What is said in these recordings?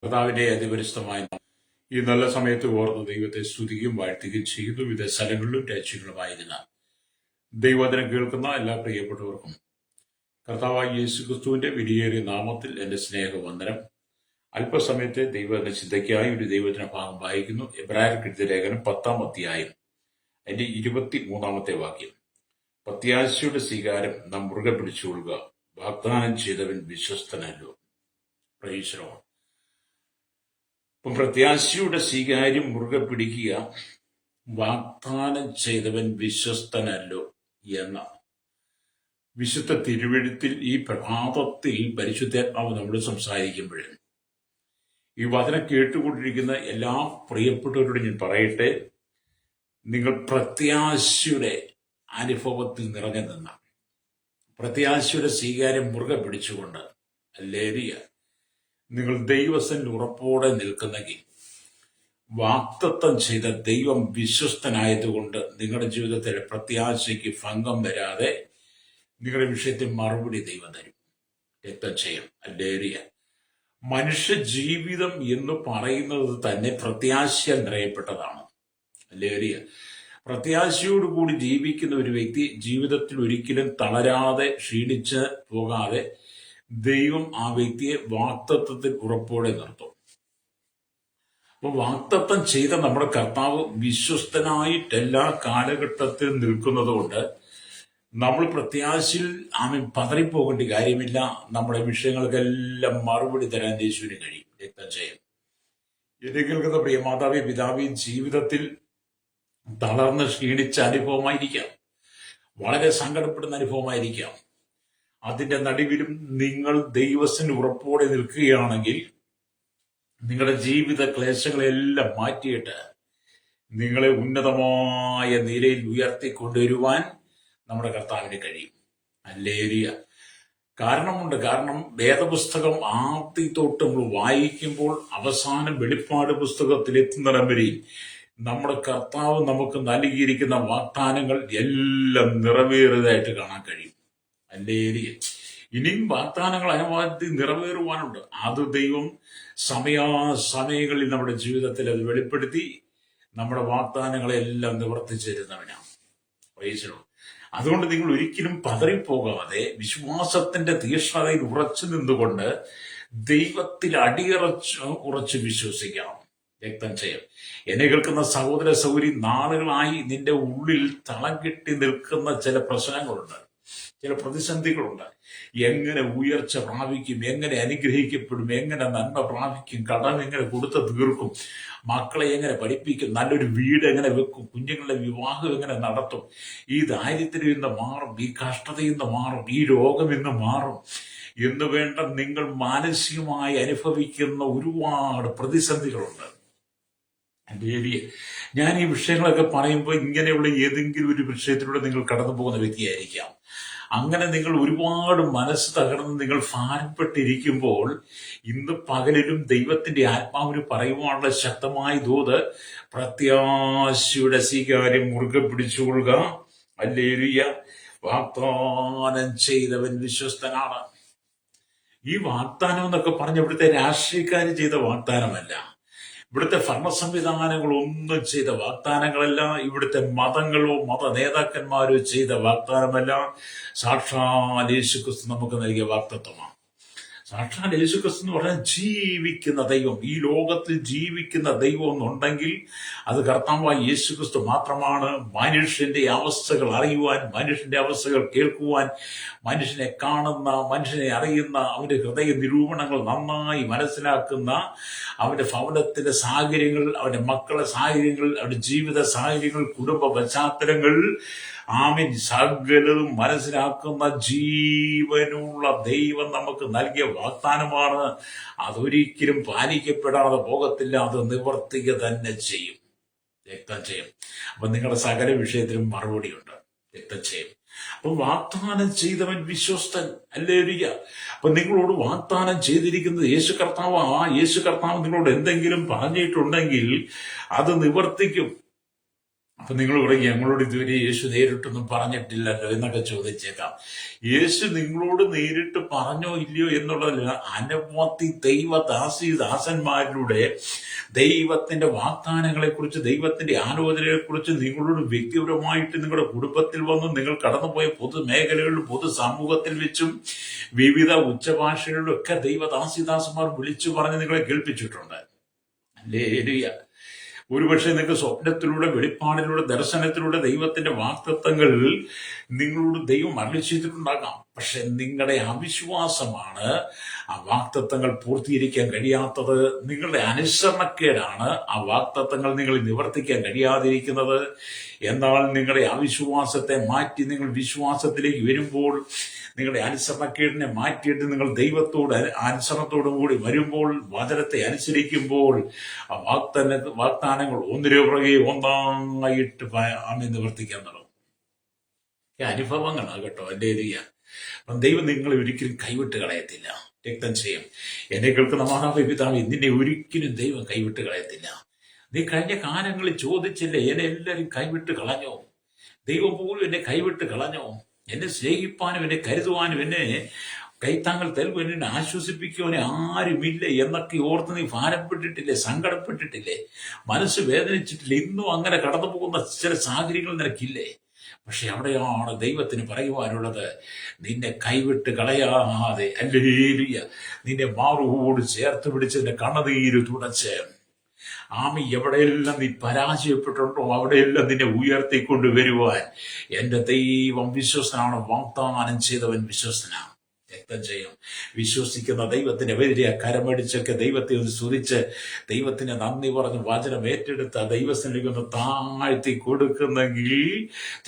കർത്താവിന്റെ അതിപരിശുദ്ധമായ ഈ നല്ല സമയത്ത് ഓർത്ത് ദൈവത്തെ സ്തുതിക്കുകയും വാഴ്ത്തുകയും ചെയ്യുന്നു. വിവിധ സ്ഥലങ്ങളിലും രാജ്യങ്ങളുമായിരുന്ന ദൈവവചനം കേൾക്കുന്ന എല്ലാ പ്രിയപ്പെട്ടവർക്കും കർത്താവായ യേശുക്രിസ്തുവിന്റെ വിലയേറിയ നാമത്തിൽ എന്റെ സ്നേഹവന്ദനം. അല്പസമയത്തെ ദൈവവചന ചിന്തയ്ക്കായി ഒരു ദൈവവചന ഭാഗം വായിക്കുന്നു. എബ്രായർക്ക് എഴുതിയ ലേഖനം 10-ാം അധ്യായം അതിന്റെ 23-ാമത്തെ വാക്യം. പ്രത്യാശയുടെ സ്വീകാരം നാം മുറുകെ പിടിച്ചുകൊള്ളുക, വാഗ്ദാനം ചെയ്തവൻ വിശ്വസ്തനല്ലോ. Price the Lord. അപ്പം പ്രത്യാശയുടെ സ്വീകാര്യം മുറുകെ പിടിക്കുക, വാഗ്ദാനം ചെയ്തവൻ വിശ്വസ്തനല്ലോ എന്ന വിശുദ്ധ തിരുവെഴുത്തിൽ ഈ പ്രഭാതത്തിൽ പരിശുദ്ധാത്മാവ് നമ്മൾ സംസാരിക്കുമ്പോൾ ഈ വചനം കേട്ടുകൊണ്ടിരിക്കുന്ന എല്ലാ പ്രിയപ്പെട്ടവരോടും ഞാൻ പറയട്ടെ, നിങ്ങൾ പ്രത്യാശയുടെ അനുഭവത്തിൽ നിറഞ്ഞു നിന്ന പ്രത്യാശയുടെ സ്വീകാര്യം മുറുകെ പിടിച്ചുകൊണ്ട് ഹല്ലേലൂയ നിങ്ങൾ ദൈവസന്നിധിയിൽ ഉറപ്പോടെ നിൽക്കുന്നെങ്കിൽ, വാഗ്ദത്തം ചെയ്ത ദൈവം വിശ്വസ്തനായതുകൊണ്ട് നിങ്ങളുടെ ജീവിതത്തിലെ പ്രത്യാശയ്ക്ക് ഭംഗം വരാതെ നിങ്ങളുടെ വിഷയത്തിൽ മറുപടി ദൈവം തരും. രക്തം ചെയ്യും. ഹല്ലേലൂയ. മനുഷ്യ ജീവിതം എന്ന് പറയുന്നത് തന്നെ പ്രത്യാശയാൽ നിറയപ്പെട്ടതാണ്. ഹല്ലേലൂയ. പ്രത്യാശയോടുകൂടി ജീവിക്കുന്ന ഒരു വ്യക്തി ജീവിതത്തിൽ ഒരിക്കലും തളരാതെ ക്ഷീണിച്ച് പോകാതെ ദൈവം ആ വ്യക്തിയെ വാഗ്ദത്തത്തിൽ ഉറപ്പോടെ നിർത്തും. അപ്പൊ വാഗ്ദത്തം ചെയ്ത നമ്മുടെ കർത്താവ് വിശ്വസ്തനായിട്ട് എല്ലാ കാലഘട്ടത്തിലും നിൽക്കുന്നത് കൊണ്ട് നമ്മൾ പ്രത്യാശയിൽ പതറിപ്പോകേണ്ട കാര്യമില്ല. നമ്മുടെ വിഷയങ്ങൾക്കെല്ലാം മറുപടി തരാൻ യേശുവിന് കഴിയും. രക്തം ചെയ്യും. എന്നെ കേൾക്കുന്ന പ്രിയ മാതാവേ പിതാവേ, ജീവിതത്തിൽ തളർന്ന് ക്ഷീണിച്ച അനുഭവമായിരിക്കാം, വളരെ സങ്കടപ്പെടുന്ന അനുഭവമായിരിക്കാം. അതിന്റെ നടുവിലും നിങ്ങൾ ദൈവത്തിന് ഉറപ്പോടെ നിൽക്കുകയാണെങ്കിൽ നിങ്ങളുടെ ജീവിത ക്ലേശങ്ങളെല്ലാം മാറ്റിയിട്ട് നിങ്ങളെ ഉന്നതമായ നിലയിൽ ഉയർത്തിക്കൊണ്ടുവരുവാൻ നമ്മുടെ കർത്താവിന് കഴിയും. ഹല്ലേലൂയ. കാരണം വേദപുസ്തകം ആദ്യ തൊട്ട് നമ്മൾ വായിക്കുമ്പോൾ അവസാനം വെളിപ്പാട് പുസ്തകത്തിൽ എത്തുന്നിടം വരെയും നമ്മുടെ കർത്താവ് നമുക്ക് നൽകിയിരിക്കുന്ന വാഗ്ദാനങ്ങൾ എല്ലാം നിറവേറിയതായിട്ട് കാണാൻ കഴിയും. ഹല്ലേലൂയ. ഇനിയും വാഗ്ദാനങ്ങൾ അനവധി നിറവേറുവാനുണ്ട്. അത് ദൈവം സമയാസമയങ്ങളിൽ നമ്മുടെ ജീവിതത്തിൽ അത് വെളിപ്പെടുത്തി നമ്മുടെ വാഗ്ദാനങ്ങളെല്ലാം നിവർത്തിച്ചു തരുന്നവനാണ്. Praise the Lord. അതുകൊണ്ട് നിങ്ങൾ ഒരിക്കലും പതറിപ്പോകാതെ വിശ്വാസത്തിന്റെ തീക്ഷ്ണതയിൽ ഉറച്ചു നിന്നുകൊണ്ട് ദൈവത്തിൽ ഉറച്ച് വിശ്വസിക്കണം. രക്തം ചെയ്യും. എന്നെ കേൾക്കുന്ന സഹോദര സൗരി, നാളുകളായി നിന്റെ ഉള്ളിൽ തളം കെട്ടി നിൽക്കുന്ന ചില പ്രശ്നങ്ങളുണ്ട്, ചില പ്രതിസന്ധികളുണ്ട്. എങ്ങനെ ഉയർച്ച പ്രാപിക്കും, എങ്ങനെ അനുഗ്രഹിക്കപ്പെടും, എങ്ങനെ നന്മ പ്രാപിക്കും, കടം എങ്ങനെ കൊടുത്ത് തീർക്കും, മക്കളെ എങ്ങനെ പഠിപ്പിക്കും, നല്ലൊരു വീട് എങ്ങനെ വെക്കും, കുഞ്ഞുങ്ങളുടെ വിവാഹം എങ്ങനെ നടത്തും, ഈ ദാരിദ്ര്യം ഇന്ന് മാറും, ഈ കഷ്ടതയിൽ നിന്ന് മാറും, ഈ രോഗം ഇന്ന് മാറും എന്ന് വേണ്ട നിങ്ങൾ മാനസികമായി അനുഭവിക്കുന്ന ഒരുപാട് പ്രതിസന്ധികളുണ്ട്. ഞാൻ ഈ വിഷയങ്ങളൊക്കെ പറയുമ്പോൾ ഇങ്ങനെയുള്ള ഏതെങ്കിലും ഒരു വിഷയത്തിലൂടെ നിങ്ങൾ കടന്നു പോകുന്ന വ്യക്തിയായിരിക്കാം. അങ്ങനെ നിങ്ങൾ ഒരുപാട് മനസ്സ് തകർന്ന് നിങ്ങൾ ഭാരപ്പെട്ടിരിക്കുമ്പോൾ ഇന്ന് പകലിലും ദൈവത്തിന്റെ ആത്മാവിന് പറയുവാനുള്ള ശക്തമായ ദൂത്, പ്രത്യാശയുടെ സ്വീകാര്യം മുറുകെ പിടിച്ചുകൊള്ളുക. ഹല്ലേലൂയ. വാഗ്ദാനം ചെയ്തവൻ വിശ്വസ്തനാണ്. ഈ വാഗ്ദാനം എന്നൊക്കെ പറഞ്ഞ ഇവിടുത്തെ രാഷ്ട്രീയക്കാർ ചെയ്ത വാഗ്ദാനമല്ല, ഇവിടുത്തെ ഭരണ സംവിധാനങ്ങളൊന്നും ചെയ്ത വാഗ്ദാനങ്ങളല്ല, ഇവിടുത്തെ മതങ്ങളോ മത നേതാക്കന്മാരോ ചെയ്ത വാഗ്ദാനമല്ല, സാക്ഷാൽ യേശുക്രിസ്തു നമുക്ക് നൽകിയ വാഗ്ദത്തമാണ്. സാക്ഷാൽ യേശുക്രിസ്തു എന്ന് പറഞ്ഞാൽ ജീവിക്കുന്ന ദൈവം, ഈ ലോകത്തിൽ ജീവിക്കുന്ന ദൈവം എന്നുണ്ടെങ്കിൽ അത് കർത്താവായ യേശുക്രിസ്തു മാത്രമാണ്. മനുഷ്യന്റെ അവസ്ഥകൾ അറിയുവാൻ, മനുഷ്യന്റെ അവസ്ഥകൾ കേൾക്കുവാൻ, മനുഷ്യനെ കാണുന്ന, മനുഷ്യനെ അറിയുന്ന, അവന്റെ ഹൃദയ നിരൂപണങ്ങൾ നന്നായി മനസ്സിലാക്കുന്ന, അവന്റെ ഭവനത്തിന്റെ സാഹചര്യങ്ങൾ, അവന്റെ മക്കളുടെ സാഹചര്യങ്ങൾ, അവന്റെ ജീവിത സാഹചര്യങ്ങൾ, കുടുംബ പശ്ചാത്തലങ്ങൾ, ആമീൻ, സകലതും മനസ്സിലാക്കുന്ന ജീവനുള്ള ദൈവം നമുക്ക് നൽകിയ വാഗ്ദാനമാണ്. അതൊരിക്കലും പാലിക്കപ്പെടാതെ പോകത്തില്ല, അത് നിവർത്തിക്കുക തന്നെ ചെയ്യും. രക്തം ചെയ്യും. അപ്പൊ നിങ്ങളുടെ സകല വിഷയത്തിലും മറുപടിയുണ്ട്. രക്തം ചെയ്യും. അപ്പൊ വാഗ്ദാനം ചെയ്തവൻ വിശ്വസ്തൻ. ഹല്ലേലൂയ. അപ്പൊ നിങ്ങളോട് വാഗ്ദാനം ചെയ്തിരിക്കുന്നത് യേശു കർത്താവ്. ആ യേശു കർത്താവ് നിങ്ങളോട് എന്തെങ്കിലും പറഞ്ഞിട്ടുണ്ടെങ്കിൽ അത് നിവർത്തിക്കും. അപ്പൊ നിങ്ങൾ പറയും, ഞങ്ങളോട് ഇതുവരെ യേശു നേരിട്ടൊന്നും പറഞ്ഞിട്ടില്ലല്ലോ എന്നൊക്കെ ചോദിച്ചേക്കാം. യേശു നിങ്ങളോട് നേരിട്ട് പറഞ്ഞോ ഇല്ലയോ എന്നുള്ളതല്ല, അനവധി ദാസന്മാരിലൂടെ ദൈവത്തിന്റെ വാഗ്ദാനങ്ങളെ കുറിച്ച്, ദൈവത്തിന്റെ ആലോചനയെ കുറിച്ച് നിങ്ങളോട് വ്യക്തിപരമായിട്ട് നിങ്ങളുടെ കുടുംബത്തിൽ വന്ന് നിങ്ങൾ കടന്നുപോയ പൊതുമേഖലകളിലും പൊതു സമൂഹത്തിൽ വെച്ചും വിവിധ ഉച്ചഭാഷകളിലും ഒക്കെ ദൈവദാസിദാസന്മാർ വിളിച്ചു പറഞ്ഞ് നിങ്ങളെ കേൾപ്പിച്ചിട്ടുണ്ട്. ഹല്ലേലൂയ. ഒരുപക്ഷെ നിങ്ങൾക്ക് സ്വപ്നത്തിലൂടെ, വെളിപ്പാടിലൂടെ, ദർശനത്തിലൂടെ ദൈവത്തിന്റെ വാഗ്ദത്തങ്ങൾ നിങ്ങളോട് ദൈവം അരുളി ചെയ്തിട്ടുണ്ടാകാം. പക്ഷെ നിങ്ങളുടെ അവിശ്വാസമാണ് ആ വാഗ്ദത്തങ്ങൾ പൂർത്തീകരിക്കാൻ കഴിയാത്തത്. നിങ്ങളുടെ അനുസരണക്കേടാണ് ആ വാഗ്ദത്തങ്ങൾ നിങ്ങൾ നിവർത്തിക്കാൻ കഴിയാതിരിക്കുന്നത്. എന്നാൽ നിങ്ങളുടെ അവിശ്വാസത്തെ മാറ്റി നിങ്ങൾ വിശ്വാസത്തിലേക്ക് വരുമ്പോൾ, നിങ്ങളുടെ അനുസരണക്കേടിനെ മാറ്റിയിട്ട് നിങ്ങൾ ദൈവത്തോട് അനുസരണത്തോടും കൂടി വരുമ്പോൾ, വചനത്തെ അനുസരിക്കുമ്പോൾ, ആ വാഗ്ദാനങ്ങൾ ഒന്നിനു പുറകെ ഒന്നായിട്ട് നിവർത്തിക്കാൻ തുടങ്ങും. അനുഭവങ്ങളാണ് കേട്ടോ. ഹല്ലേലൂയ. അപ്പം ദൈവം നിങ്ങളെ ഒരിക്കലും കൈവിട്ട് കളയത്തില്ല. രക്തം ചെയ്യും. എന്നെ കേൾക്കുന്ന മാതാവേ, പിതാവേ, നിന്നെ ഒരിക്കലും ദൈവം കൈവിട്ട് കളയത്തില്ല. നീ കഴിഞ്ഞ കാലങ്ങളിൽ ചോദിച്ചില്ലേ, എന്നെ എല്ലാവരും കൈവിട്ട് കളഞ്ഞോ? ദൈവം പോലും എന്നെ കൈവിട്ട് കളഞ്ഞോ? എന്നെ സ്നേഹിപ്പാനും എന്നെ കരുതുവാനും എന്നെ കൈത്താങ്കൾ തരുമ്പോൾ എന്നെ ആശ്വസിപ്പിക്കുവാനും ആരുമില്ല എന്നൊക്കെ ഓർത്ത് നീ ഭാരപ്പെട്ടിട്ടില്ലേ? സങ്കടപ്പെട്ടിട്ടില്ലേ? മനസ്സ് വേദനിച്ചിട്ടില്ലേ? ഇന്നും അങ്ങനെ കടന്നു പോകുന്ന ചില സാഹചര്യങ്ങൾ നിനക്കില്ലേ? പക്ഷെ അവിടെയാണ് ദൈവത്തിന് പറയുവാനുള്ളത്, നിന്നെ കൈവിട്ട് കളയാതെ, ഹല്ലേലൂയ, നിന്നെ മാറോട് ചേർത്ത് പിടിച്ച് നിന്റെ കണ്ണുനീര് തുടച്ച്, എവിടെയെല്ലാം നീ പരാജയപ്പെട്ടിട്ടുണ്ടോ അവിടെയെല്ലാം നിന്നെ ഉയർത്തിക്കൊണ്ട് വരുവാൻ എന്റെ ദൈവം വിശ്വസ്തനാണ്. വാഗ്ദാനം ചെയ്തവൻ വിശ്വസ്തനാണ്. രക്തം ചെയ്യും. വിശ്വസിക്കുന്ന ദൈവത്തിന്റെ എതിരെ കരമടിച്ചൊക്കെ ദൈവത്തെ ഒന്ന് സ്തുതിച്ച് ദൈവത്തിന് നന്ദി പറഞ്ഞ് വചനം ഏറ്റെടുത്ത ദൈവസ്ഥനിലേക്ക് ഒന്ന് താഴ്ത്തി കൊടുക്കുന്നെങ്കിൽ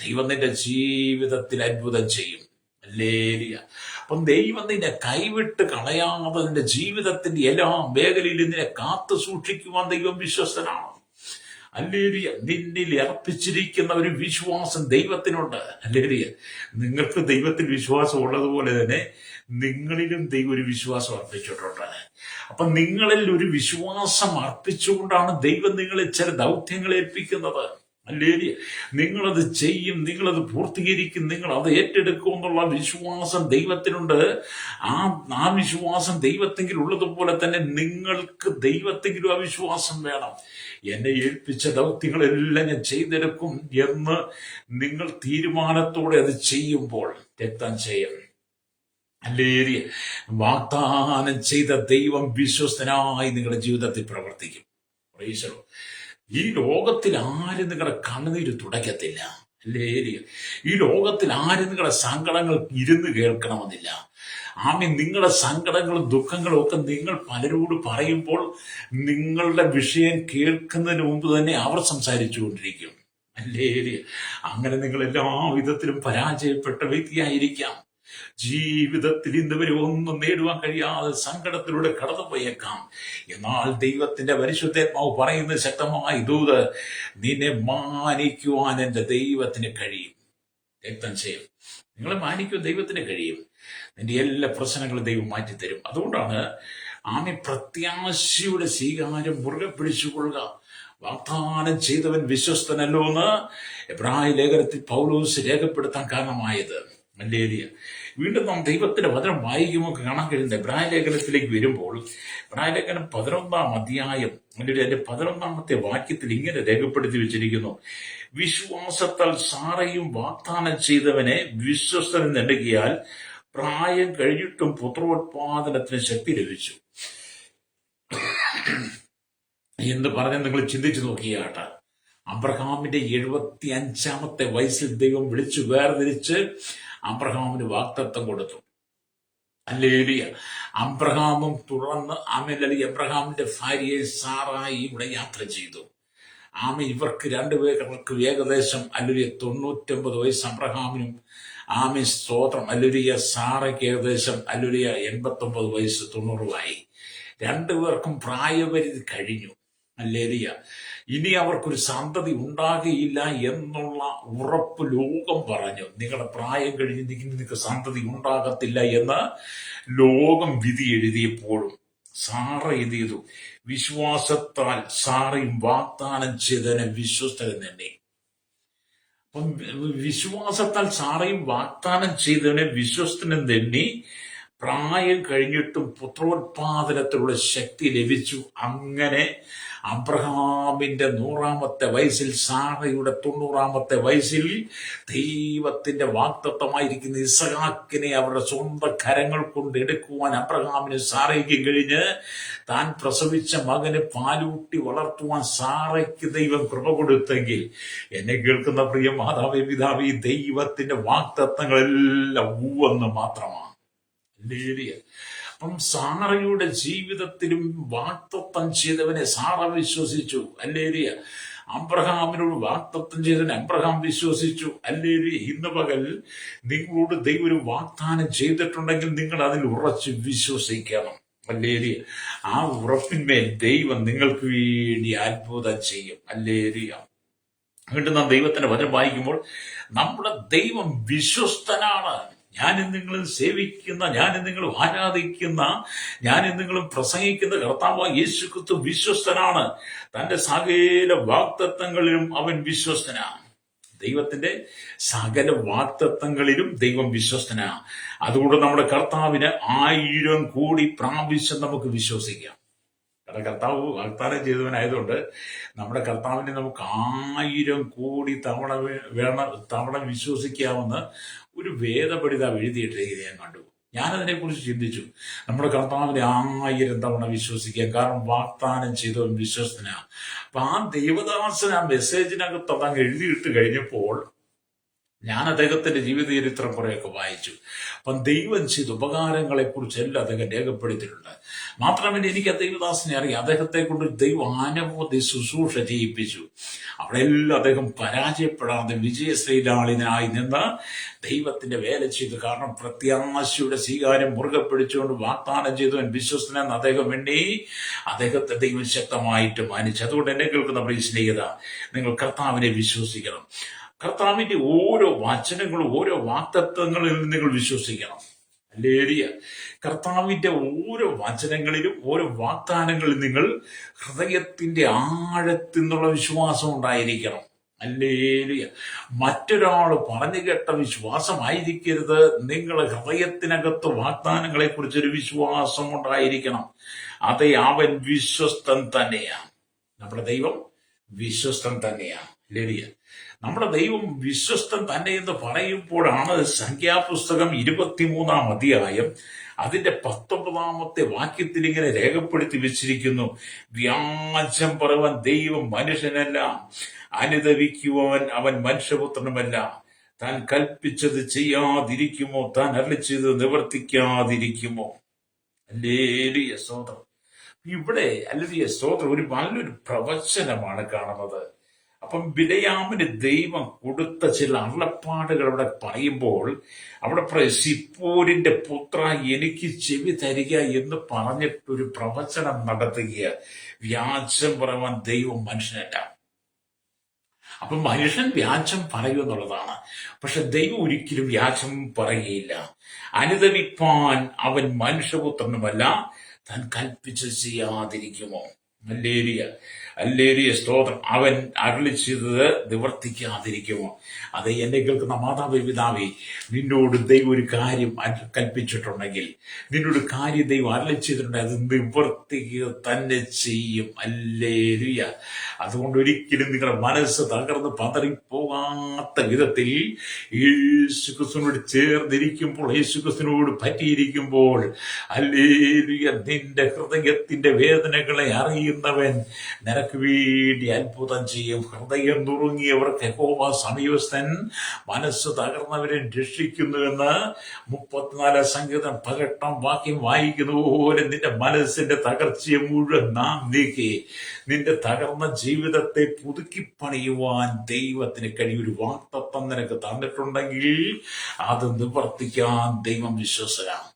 ദൈവം നിന്റെ ജീവിതത്തിൽ അത്ഭുതം ചെയ്യും. ഹല്ലേലൂയ. അപ്പം ദൈവം നിന്നെ കൈവിട്ട് കളയാതെ നിന്റെ ജീവിതത്തിന്റെ എല്ലാ മേഖലയിലും നിന്നെ കാത്തു സൂക്ഷിക്കുവാൻ ദൈവം വിശ്വസ്തനാണ്. ഹല്ലേലൂയ. നിന്നിൽ അർപ്പിച്ചിരിക്കുന്ന ഒരു വിശ്വാസം ദൈവത്തിനുണ്ട്. ഹല്ലേലൂയ. നിങ്ങൾക്ക് ദൈവത്തിൽ വിശ്വാസം ഉള്ളതുപോലെ തന്നെ നിങ്ങളിലും ദൈവം ഒരു വിശ്വാസം അർപ്പിച്ചിട്ടുണ്ട്. അപ്പൊ നിങ്ങളിൽ ഒരു വിശ്വാസം അർപ്പിച്ചുകൊണ്ടാണ് ദൈവം നിങ്ങളെ ചില ദൗത്യങ്ങൾ ഏൽപ്പിക്കുന്നത്. ഹല്ലേലൂയ. നിങ്ങളത് ചെയ്യും, നിങ്ങളത് പൂർത്തീകരിക്കും, നിങ്ങൾ അത് ഏറ്റെടുക്കും എന്നുള്ള വിശ്വാസം ദൈവത്തിനുണ്ട്. ആ വിശ്വാസം ദൈവത്തെങ്കിൽ ഉള്ളതുപോലെ തന്നെ നിങ്ങൾക്ക് ദൈവത്തെങ്കിലും ആ വിശ്വാസം വേണം. എന്നെ ഏൽപ്പിച്ച ദൗത്യങ്ങളെല്ലാം ഞാൻ ചെയ്തെടുക്കും എന്ന് നിങ്ങൾ തീരുമാനത്തോടെ അത് ചെയ്യുമ്പോൾ രക്തം ചെയ്യും. ഹല്ലേലൂയ. വാഗ്ദാനം ചെയ്ത ദൈവം വിശ്വസ്തനായി നിങ്ങളുടെ ജീവിതത്തിൽ പ്രവർത്തിക്കും. Price the Lord. ഈ ലോകത്തിൽ ആരും നിങ്ങളുടെ കണ്ണുനീര് തുടയ്ക്കത്തില്ല. ഹല്ലേലൂയ. ഈ ലോകത്തിൽ ആരും നിങ്ങളുടെ സങ്കടങ്ങൾ ഇരുന്ന് കേൾക്കണമെന്നില്ല. നിങ്ങളുടെ സങ്കടങ്ങളും ദുഃഖങ്ങളും ഒക്കെ നിങ്ങൾ പലരോട് പറയുമ്പോൾ നിങ്ങളുടെ വിഷയം കേൾക്കുന്നതിന് മുമ്പ് തന്നെ അവർ സംസാരിച്ചുകൊണ്ടിരിക്കും. ഹല്ലേലൂയ. അങ്ങനെ നിങ്ങൾ എല്ലാ വിധത്തിലും പരാജയപ്പെട്ട വ്യക്തിയായിരിക്കാം. ജീവിതത്തിൽ ഇന്നുവരെ ഒന്നും നേടുവാൻ കഴിയാതെ സങ്കടത്തിലൂടെ കടന്നുപോയേക്കാം. എന്നാൽ ദൈവത്തിന്റെ പരിശുദ്ധാത്മാവ് പറയുന്ന ശക്തമായ ദൂത്, നിന്നെ മാനിക്കുവാൻ എന്റെ ദൈവത്തിന് കഴിയും. രക്തം ചെയ്യും. നിങ്ങളെ മാനിക്കുവാൻ ദൈവത്തിന് കഴിയും. നിന്റെ എല്ലാ പ്രശ്നങ്ങളും ദൈവം മാറ്റിത്തരും. അതുകൊണ്ടാണ് പ്രത്യാശയുടെ സ്വീകാരം മുറുകെ പിടിച്ചുകൊള്ളുക. വാഗ്ദാനം ചെയ്തവൻ വിശ്വസ്തനല്ലോ എന്ന് എബ്രായ ലേഖനത്തിൽ പൗലോസ് രേഖപ്പെടുത്താൻ കാരണമായത്. ഹല്ലേലൂയ. വീണ്ടും നാം ദൈവത്തിന്റെ വചനം വായിക്കുമ്പോൾ കാണാൻ കഴിയുന്നത് എബ്രായ ലേഖനത്തിലേക്ക് വരുമ്പോൾ, എബ്രായ ലേഖനം 11-ാം അധ്യായം അതിന്റെ 11-ാമത്തെ വാക്യത്തിൽ ഇങ്ങനെ രേഖപ്പെടുത്തി വെച്ചിരിക്കുന്നു: വിശ്വാസത്താൽ സാറയും വാഗ്ദാനം ചെയ്തവനെ വിശ്വസ്തൻ നെടുകിയാൽ പ്രായം കഴിഞ്ഞിട്ടും പുത്രോത്പാദനത്തിന് ശക്തി ലഭിച്ചു എന്ന് പറഞ്ഞ് നിങ്ങൾ ചിന്തിച്ചു നോക്കിയാട്ടെ. അബ്രഹാമിന്റെ 75-ാമത്തെ വയസ്സിൽ ദൈവം വിളിച്ചു വേർതിരിച്ച് അബ്രഹാമിന് വാഗ്ദത്തം കൊടുത്തു. ഹല്ലേലൂയ. അബ്രഹാമും തുടർന്ന് അബ്രഹാമിന്റെ ഭാര്യയെ സാറായി ഇവിടെ യാത്ര ചെയ്തു. ഇവർക്ക് രണ്ടുപേർക്ക് ഏകദേശം 99 വയസ്സ് അബ്രഹാമിനും സ്തോത്രം സാറയ്ക്ക് ഏകദേശം 89 വയസ്സ് 90 രണ്ടുപേർക്കും പ്രായപരിധി കഴിഞ്ഞു. ഹല്ലേലൂയ. ഇനി അവർക്കൊരു സന്തതി ഉണ്ടാകുകയില്ല എന്നുള്ള ഉറപ്പ് ലോകം പറഞ്ഞു. നിങ്ങളുടെ പ്രായം കഴിഞ്ഞ് നിങ്ങൾക്ക് സന്തതി ഉണ്ടാകത്തില്ല എന്ന് ലോകം വിധി എഴുതിയപ്പോഴും സാറ എന്ത് ചെയ്തു? വിശ്വാസത്താൽ സാറയും വാഗ്ദാനം ചെയ്തതിനെ വിശ്വസ്തൻ തന്നെ. അപ്പം വിശ്വാസത്താൽ സാറയും വാഗ്ദാനം ചെയ്തവനെ വിശ്വസ്തനും തെന്നി പ്രായം കഴിഞ്ഞിട്ടും പുത്രോത്പാദനത്തിലുള്ള ശക്തി ലഭിച്ചു. അങ്ങനെ അബ്രഹാമിന്റെ 100-ാമത്തെ വയസ്സിൽ, സാറയുടെ 90-ാമത്തെ വയസ്സിൽ ദൈവത്തിന്റെ വാഗ്ദത്തമായിരിക്കുന്ന ഇസഹാക്കിനെ അവരുടെ സ്വന്തം കരങ്ങൾ കൊണ്ട് എടുക്കുവാൻ അബ്രഹാമിന് സാറയ്ക്കും കഴിഞ്ഞ് താൻ പ്രസവിച്ച മകന് പാലൂട്ടി വളർത്തുവാൻ സാറയ്ക്ക് ദൈവം കൃപ കൊടുത്തെങ്കിൽ, എന്നെ കേൾക്കുന്ന പ്രിയ മാതാവേ, പിതാവേ, ദൈവത്തിന്റെ വാഗ്ദത്തങ്ങളെല്ലാം ഊവെന്ന് മാത്രമാണ്. അപ്പം സാറയുടെ ജീവിതത്തിലും വാഗ്ദത്തം ചെയ്തവനെ സാറ വിശ്വസിച്ചു. അല്ലേരിയ. അബ്രഹാമിനോട് വാഗ്ദത്തം ചെയ്തവനെ അബ്രഹാം വിശ്വസിച്ചു. അല്ലേരിയ. ഇന്ന് പകൽ നിങ്ങളോട് ദൈവം ഒരു വാഗ്ദാനം ചെയ്തിട്ടുണ്ടെങ്കിൽ നിങ്ങൾ അതിൽ ഉറച്ച് വിശ്വസിക്കണം. അല്ലേരിയ. ആ ഉറപ്പിന്മേൽ ദൈവം നിങ്ങൾക്ക് വേണ്ടി അത്ഭുതം ചെയ്യും. അല്ലേരിയ. വീണ്ടും നാം ദൈവത്തിന്റെ വചനം വായിക്കുമ്പോൾ നമ്മുടെ ദൈവം വിശ്വസ്തനാണ്. ഞാനും നിങ്ങളും സേവിക്കുന്ന, ഞാനും നിങ്ങളും ആരാധിക്കുന്ന, ഞാനും നിങ്ങളും പ്രസംഗിക്കുന്ന കർത്താവ് യേശുക്രിസ്തു വിശ്വസ്തനാണ്. തന്റെ സകല വാഗ്ദത്തങ്ങളിലും അവൻ വിശ്വസ്തനാണ്. ദൈവത്തിന്റെ സകല വാഗ്ദത്തങ്ങളിലും ദൈവം വിശ്വസ്തനാണ്. അതുകൊണ്ട് നമ്മുടെ കർത്താവിന് 1000 കോടി പ്രാവശ്യം നമുക്ക് വിശ്വസിക്കാം. കാരണം കർത്താവ് വാഗ്ദാനം ചെയ്തവനായതുകൊണ്ട് നമ്മുടെ കർത്താവിനെ നമുക്ക് 1000 കോടി തവണ വിശ്വസിക്കാമെന്ന് ഒരു വേദപഠിതാവ് എഴുതിയിട്ടിരിക്കുന്നത് ഞാൻ കണ്ടു. ഞാനതിനെക്കുറിച്ച് ചിന്തിച്ചു. നമ്മുടെ കർത്താവിനെ 1000 തവണ വിശ്വസിക്കാം. കാരണം വാഗ്ദാനം ചെയ്തവൻ വിശ്വസ്തനാണ്. അപ്പൊ ആ ദേവദാസൻ ആ മെസ്സേജിനകത്ത് അതങ്ങ് എഴുതിയിട്ട് കഴിഞ്ഞപ്പോൾ ഞാൻ അദ്ദേഹത്തിന്റെ ജീവിത ചരിത്രം കുറെയൊക്കെ വായിച്ചു. അപ്പം ദൈവം ചെയ്ത ഉപകാരങ്ങളെ കുറിച്ചെല്ലാം അദ്ദേഹം രേഖപ്പെടുത്തിയിട്ടുണ്ട്. മാത്രമല്ല, എനിക്ക് ദൈവദാസനെ അറിയാം. അദ്ദേഹത്തെ കൊണ്ട് ദൈവം അനവധി ശുശ്രൂഷ ചെയ്യിപ്പിച്ചു. അവിടെയെല്ലാം അദ്ദേഹം പരാജയപ്പെടാതെ വിജയശ്രീലാളിനായി നിന്ന് ദൈവത്തിന്റെ വേല ചെയ്തു. കാരണം പ്രത്യാശയുടെ സ്വീകാര്യം മുറുകെ പിടിച്ചുകൊണ്ട് വാഗ്ദാനം ചെയ്തു വിശ്വസനെന്ന് അദ്ദേഹം വേണ്ടി അദ്ദേഹത്തെ ദൈവം ശക്തമായിട്ട് മാനിച്ചു. അതുകൊണ്ട് എന്നെ കേൾക്കുന്ന പ്രിയ സ്നേഹിത, നിങ്ങൾ കർത്താവിനെ വിശ്വസിക്കണം. കർത്താവിന്റെ ഓരോ വചനങ്ങളും ഓരോ വാഗ്ദത്തങ്ങളിൽ നിങ്ങൾ വിശ്വസിക്കണം. ഹല്ലേലൂയ. കർത്താവിന്റെ ഓരോ വചനങ്ങളിലും ഓരോ വാഗ്ദാനങ്ങളിൽ നിങ്ങൾ ഹൃദയത്തിന്റെ ആഴത്തിൽ നിന്നുള്ള വിശ്വാസം ഉണ്ടായിരിക്കണം. ഹല്ലേലൂയ. മറ്റൊരാൾ പറഞ്ഞു കേട്ട വിശ്വാസമായിരിക്കരുത്. നിങ്ങളുടെ ഹൃദയത്തിനകത്ത് വാഗ്ദാനങ്ങളെ കുറിച്ചൊരു വിശ്വാസം ഉണ്ടായിരിക്കണം. അതെ, അവൻ വിശ്വസ്തൻ തന്നെയാണ്. നമ്മുടെ ദൈവം വിശ്വസ്തൻ തന്നെയാണ്. ഹല്ലേലൂയ. നമ്മുടെ ദൈവം വിശ്വസ്തൻ തന്നെ എന്ന് പറയുമ്പോഴാണ് സംഖ്യാപുസ്തകം 23-ാം അധ്യായം അതിന്റെ 19-ാമത്തെ വാക്യത്തിൽ ഇങ്ങനെ രേഖപ്പെടുത്തി വെച്ചിരിക്കുന്നു: വ്യാജം പറയുവാൻ ദൈവം മനുഷ്യനല്ല, അനുദപിക്കുവാൻ അവൻ മനുഷ്യപുത്രനുമല്ല. താൻ കൽപ്പിച്ചത് ചെയ്യാതിരിക്കുമോ? താൻ അരുളിച്ചത് നിവർത്തിക്കാതിരിക്കുമോ? ഹല്ലേലൂയ, സ്തോത്രം. ഇവിടെ ഹല്ലേലൂയ, സ്തോത്രം, ഒരു നല്ലൊരു പ്രവചനമാണ് കാണുന്നത്. അപ്പം ബിലയാമിന് ദൈവം കൊടുത്ത ചില അരുളപ്പാടുകൾ അവിടെ പറയുമ്പോൾ അവിടെ സിപ്പോരിന്റെ പുത്ര, എനിക്ക് ചെവി തരിക എന്ന് പറഞ്ഞിട്ടൊരു പ്രവചനം നടത്തുക. വ്യാജം പറയുവാൻ ദൈവം മനുഷ്യനല്ല. അപ്പം മനുഷ്യൻ വ്യാജം പറയൂ എന്നുള്ളതാണ്. പക്ഷെ ദൈവം ഒരിക്കലും വ്യാജം പറയുകയില്ല. അനുദപിപ്പാൻ അവൻ മനുഷ്യപുത്രനുമല്ല, താൻ കൽപ്പിച്ച് ചെയ്യാതിരിക്കുമോ? ഹല്ലേലൂയ, ഹല്ലേലൂയ, സ്തോത്രം. അവൻ അരുളി ചെയ്തത് നിവർത്തിക്കാതിരിക്കുമോ? അത് എന്നെ കേൾക്കുന്ന മാതാവേ, പിതാവേ, നിന്നോട് ദൈവം ഒരു കാര്യം കൽപ്പിച്ചിട്ടുണ്ടെങ്കിൽ, നിന്നോട് കാര്യം ദൈവം അരുളി ചെയ്തിട്ടുണ്ടെങ്കിൽ അത് നിവർത്തിക്കുക തന്നെ ചെയ്യും. ഹല്ലേലൂയ. അതുകൊണ്ട് ഒരിക്കലും നിങ്ങളുടെ മനസ്സ് തകർന്ന് പതറിപ്പോകാത്ത വിധത്തിൽ യേശുക്രിസ്തുവിനോട് ചേർന്നിരിക്കുമ്പോൾ, യേശുക്രിസ്തുവിനോട് പറ്റിയിരിക്കുമ്പോൾ, ഹല്ലേലൂയ, നിന്റെ ഹൃദയത്തിന്റെ വേദനകളെ അറിയുന്നവൻ നിനക്ക് വേണ്ടി അത്ഭുതം ചെയ്യും. ഹൃദയം നുറുങ്ങിയവർക്ക് യഹോവ സമീപസ്ഥൻ, മനസ്സ് തകർന്നവരെ രക്ഷിക്കുന്നുവെന്ന് 34 സങ്കീർത്തനം 18 വാക്യം വായിക്കുന്ന പോലെ നിന്റെ മനസ്സിന്റെ തകർച്ചയെ മുഴുവൻ നാം നീക്കി നിന്റെ തകർന്ന ജീവിതത്തെ പുതുക്കി പണിയുവാൻ ദൈവത്തിന് കഴിയും. ഒരു വാഗ്ദത്തം നിനക്ക് തന്നിട്ടുണ്ടെങ്കിൽ അത് നിവർത്തിക്കാൻ ദൈവം വിശ്വസ്തനാണ്.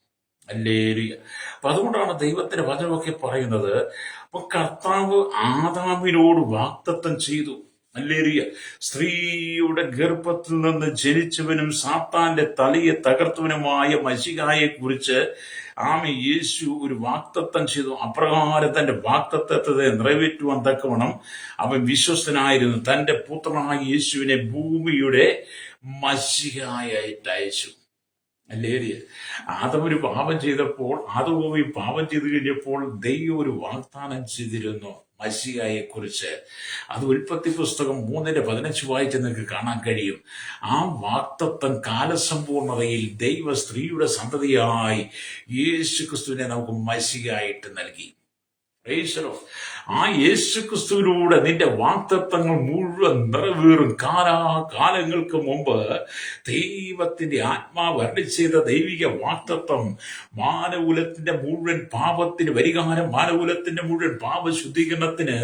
ഹല്ലേലൂയ. അപ്പൊ അതുകൊണ്ടാണ് ദൈവത്തിന്റെ വചനമൊക്കെ പറയുന്നത്. അപ്പൊ കർത്താവ് ആദാമിനോട് വാഗ്ദത്തം ചെയ്തു. ഹല്ലേലൂയ. സ്ത്രീയുടെ ഗർഭത്തിൽ നിന്ന് ജനിച്ചവനും സാത്താന്റെ തലയെ തകർത്തവനുമായ മശിഹായെ കുറിച്ച് യേശു ഒരു വാഗ്ദത്തം ചെയ്തു. അപ്രകാരം തന്റെ വാഗ്ദത്തത്തെ നിറവേറ്റുവാൻ തക്കവണ്ണം അവൻ വിശ്വസ്തനായിരുന്നു. തന്റെ പുത്രനായ യേശുവിനെ ഭൂമിയുടെ മശിഹായായിട്ട് അയച്ചു. ഹല്ലേലൂയ. ആദം ഒരു പാപം ചെയ്തപ്പോൾ, ആദവും പാപം ചെയ്തു കഴിഞ്ഞപ്പോൾ ദൈവം ഒരു വാഗ്ദാനം ചെയ്തിരുന്നു മശിഹായെ കുറിച്ച്. അത് ഉൽപ്പത്തി പുസ്തകം 3:15 വായിച്ച് നിങ്ങൾക്ക് കാണാൻ കഴിയും. ആ വാഗ്ദത്തം കാലസമ്പൂർണതയിൽ ദൈവ സ്ത്രീയുടെ സന്തതിയായി യേശു ക്രിസ്തുവിനെ നമുക്ക് മശിഹായിട്ട് നൽകി. Praise the Lord. ആ യേശു ക്രിസ്തുവിലൂടെ നിന്റെ വാഗ്ദത്തങ്ങൾ മുഴുവൻ നിറവേറും. കാലാകാലങ്ങൾക്ക് മുമ്പ് ദൈവത്തിന്റെ ആത്മാവ് അരുളി ചെയ്ത ദൈവിക വാഗ്ദത്തം മാനകുലത്തിന്റെ മുഴുവൻ പാപത്തിന് പരിഹാരം, മാനകുലത്തിന്റെ മുഴുവൻ പാപശുദ്ധീകരണത്തിന്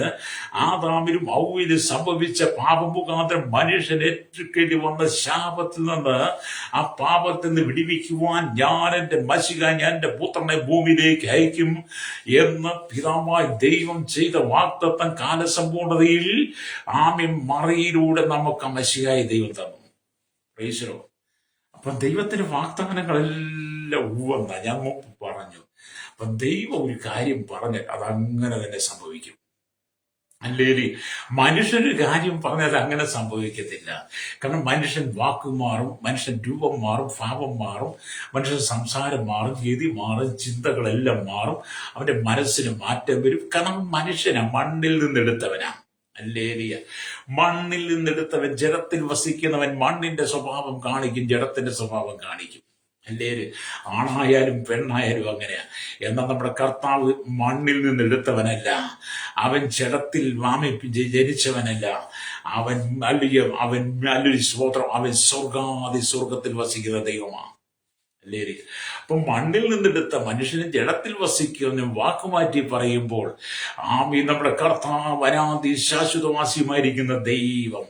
ആദാമിലും ഹവ്വയിലും സംഭവിച്ച പാപമുഖാന്തരം മനുഷ്യൻ ഏറ്റെടുക്കേണ്ടി വന്ന ശാപത്തിൽ നിന്ന്, ആ പാപത്തിൽ നിന്ന് വിടിവിക്കുവാൻ ഞാൻ എന്റെ മശിഹ, ഞാൻ എന്റെ പുത്രനെ ഭൂമിയിലേക്ക് അയക്കും എന്ന് പിതാവായ ദൈവം ചെയ്ത വാഗ്ദത്തം കാലസമ്പൂർണതയിൽ മറിയിലൂടെ നമുക്ക് മശിഹായ ദൈവം തന്നു. Price the Lord. അപ്പം ദൈവത്തിന്റെ വാഗ്ദാനങ്ങളെല്ലാം ഉവ്വെന്ന ഞാൻ മുമ്പ് പറഞ്ഞു. അപ്പം ദൈവം ഒരു കാര്യം പറഞ്ഞാൽ അതങ്ങനെ തന്നെ സംഭവിക്കും. അല്ലേലി മനുഷ്യനൊരു കാര്യം പറഞ്ഞാൽ അങ്ങനെ സംഭവിക്കത്തില്ല. കാരണം മനുഷ്യൻ വാക്ക് മാറും, മനുഷ്യൻ രൂപം മാറും, ഭാവം മാറും, മനുഷ്യൻ സംസാരം മാറും, ഗതി മാറും, ചിന്തകളെല്ലാം മാറും, അവന്റെ മനസ്സിന് മാറ്റം വരും. കാരണം മനുഷ്യനാ, മണ്ണിൽ നിന്നെടുത്തവനാ. ഹല്ലേലൂയ. മണ്ണിൽ നിന്നെടുത്തവൻ, ജഡത്തിൽ വസിക്കുന്നവൻ മണ്ണിന്റെ സ്വഭാവം കാണിക്കും, ജഡത്തിന്റെ സ്വഭാവം കാണിക്കും. അല്ലേല് ആണായാലും പെണ്ണായാലും അങ്ങനെയാ. എന്നാൽ നമ്മുടെ കർത്താവ് മണ്ണിൽ നിന്നെടുത്തവനല്ല, അവൻ ജഡത്തിൽ ജനിച്ചവനല്ല. അവൻ നല്ലൊരു സ്തോത്രം, അവൻ സ്വർഗത്തിൽ വസിക്കുന്ന ദൈവമാണ്. അല്ലേരി. അപ്പൊ മണ്ണിൽ നിന്നെടുത്ത മനുഷ്യന് ജഡത്തിൽ വസിക്കുന്ന വാക്കുമാറ്റി പറയുമ്പോൾ നമ്മുടെ കർത്താവ് അനാദി ശാശ്വതവാസിയുമായിരിക്കുന്ന ദൈവം,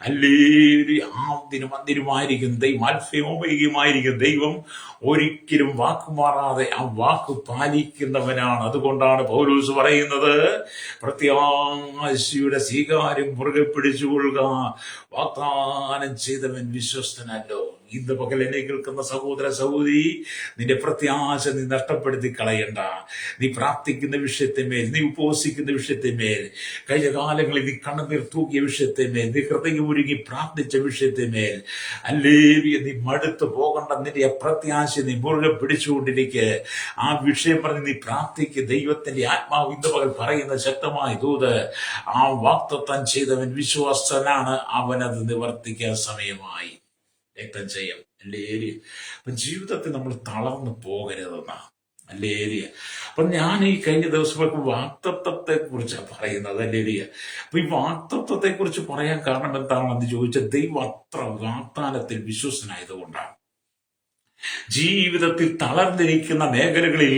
അല്ലേരി, ആദ്യനും അന്തിനുമായിരിക്കുന്ന ദൈവം, അൽഫയുമായിരിക്കുന്ന ദൈവം ഒരിക്കലും വാക്കുമാറാതെ ആ വാക്ക് പാലിക്കുന്നവനാണ്. അതുകൊണ്ടാണ് പൗലോസ് പറയുന്നത്, പ്രത്യാശയുടെ സ്വീകാര്യം മുറുകെ പിടിച്ചുകൊള്ളുക, വാഗ്ദാനം ചെയ്തവൻ വിശ്വസ്തനല്ലോ. ഇന്ന് പകൽ എന്നെ കേൾക്കുന്ന സഹോദര സഹോദരി, നിന്റെ പ്രത്യാശ നീ നഷ്ടപ്പെടുത്തി കളയണ്ട. നീ പ്രാർത്ഥിക്കുന്ന വിഷയത്തിന്മേൽ, നീ ഉപവസിക്കുന്ന വിഷയത്തിന്മേൽ, കഴിഞ്ഞ കാലങ്ങളിൽ നീ കണ്ണുനീർ തൂക്കിയ വിഷയത്തിന്മേൽ, നീ ഹൃദയം ഒരുങ്ങി പ്രാർത്ഥിച്ച വിഷയത്തിന്മേൽ, അല്ലേലൂയ, നീ മടുത്തു പോകണ്ട. നിന്റെ പ്രത്യാശ നീ മുറുകെ പിടിച്ചുകൊണ്ടിരിക്കുക. ആ വിഷയം പറഞ്ഞ് നീ പ്രാർത്ഥിക്കുക. ദൈവത്തിന്റെ ആത്മാവ് ഇന്ന് പകൽ പറയുന്ന ശക്തമായ ദൂത്, ആ വാഗ്ദത്തം ചെയ്തവൻ വിശ്വാസനാണ്, അവനത് നിവർത്തിക്കാൻ സമയമായി. രക്തം ചെയ്യാം. അല്ലേരിയ. അപ്പൊ ജീവിതത്തിൽ നമ്മൾ തളർന്നു പോകരുതെന്നാ. അല്ലേരിയ. അപ്പൊ ഞാൻ ഈ കഴിഞ്ഞ ദിവസമൊക്കെ വാഗ്ദത്തത്തെ കുറിച്ചാണ് പറയുന്നത്. അല്ലേരിയ. അപ്പൊ ഈ വാഗ്ദത്തത്തെ കുറിച്ച് പറയാൻ കാരണം എന്താണെന്ന് ചോദിച്ചാൽ, ദൈവം അത്ര വാഗ്ദാനത്തിൽ വിശ്വസനായതുകൊണ്ടാണ്. ജീവിതത്തിൽ തളർന്നിരിക്കുന്ന മേഖലകളിൽ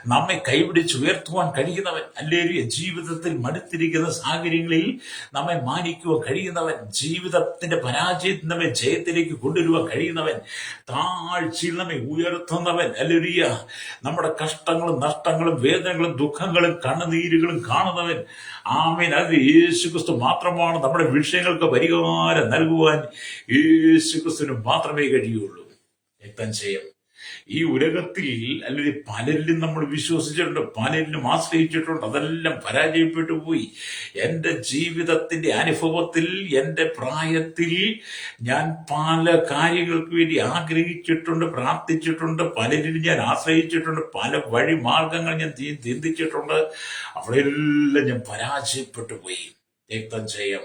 നമ്മെ കൈപിടിച്ചുയർത്തുവാൻ കഴിയുന്നവൻ, അല്ലേലൂയ. ജീവിതത്തിൽ മടുത്തിരിക്കുന്ന സാഹചര്യങ്ങളിൽ നമ്മെ മാനിക്കുവാൻ കഴിയുന്നവൻ, ജീവിതത്തിന്റെ പരാജയത്തിൽ നമ്മെ ജയത്തിലേക്ക് കൊണ്ടുവരുവാൻ കഴിയുന്നവൻ, താഴ്ചയിൽ നമ്മെ ഉയർത്തുന്നവൻ, അല്ലേലൂയ. നമ്മുടെ കഷ്ടങ്ങളും നഷ്ടങ്ങളും വേദനകളും ദുഃഖങ്ങളും കണ്ണുനീരുകളും കാണുന്നവൻ, ആമേൻ. അത് യേശുക്രിസ്തു മാത്രമാണ്. നമ്മുടെ വിഷയങ്ങൾക്ക് പരിഹാരം നൽകുവാൻ യേശുക്രിസ്തുവിന് മാത്രമേ കഴിയുള്ളൂ. രക്തം ചെയ്യും. ഈ ഉലകത്തിൽ അല്ലെങ്കിൽ പലരിലും നമ്മൾ വിശ്വസിച്ചിട്ടുണ്ട്, പലരിലും ആശ്രയിച്ചിട്ടുണ്ട്, അതെല്ലാം പരാജയപ്പെട്ടു പോയി. എന്റെ ജീവിതത്തിന്റെ അനുഭവത്തിൽ, എന്റെ പ്രായത്തിൽ ഞാൻ പല കാര്യങ്ങൾക്ക് വേണ്ടി ആഗ്രഹിച്ചിട്ടുണ്ട്, പ്രാർത്ഥിച്ചിട്ടുണ്ട്, പലരിലും ഞാൻ ആശ്രയിച്ചിട്ടുണ്ട്, പല വഴി മാർഗങ്ങൾ ഞാൻ ചിന്തിച്ചിട്ടുണ്ട്. അവിടെയെല്ലാം ഞാൻ പരാജയപ്പെട്ടു പോയി. രക്തം ചെയ്യും.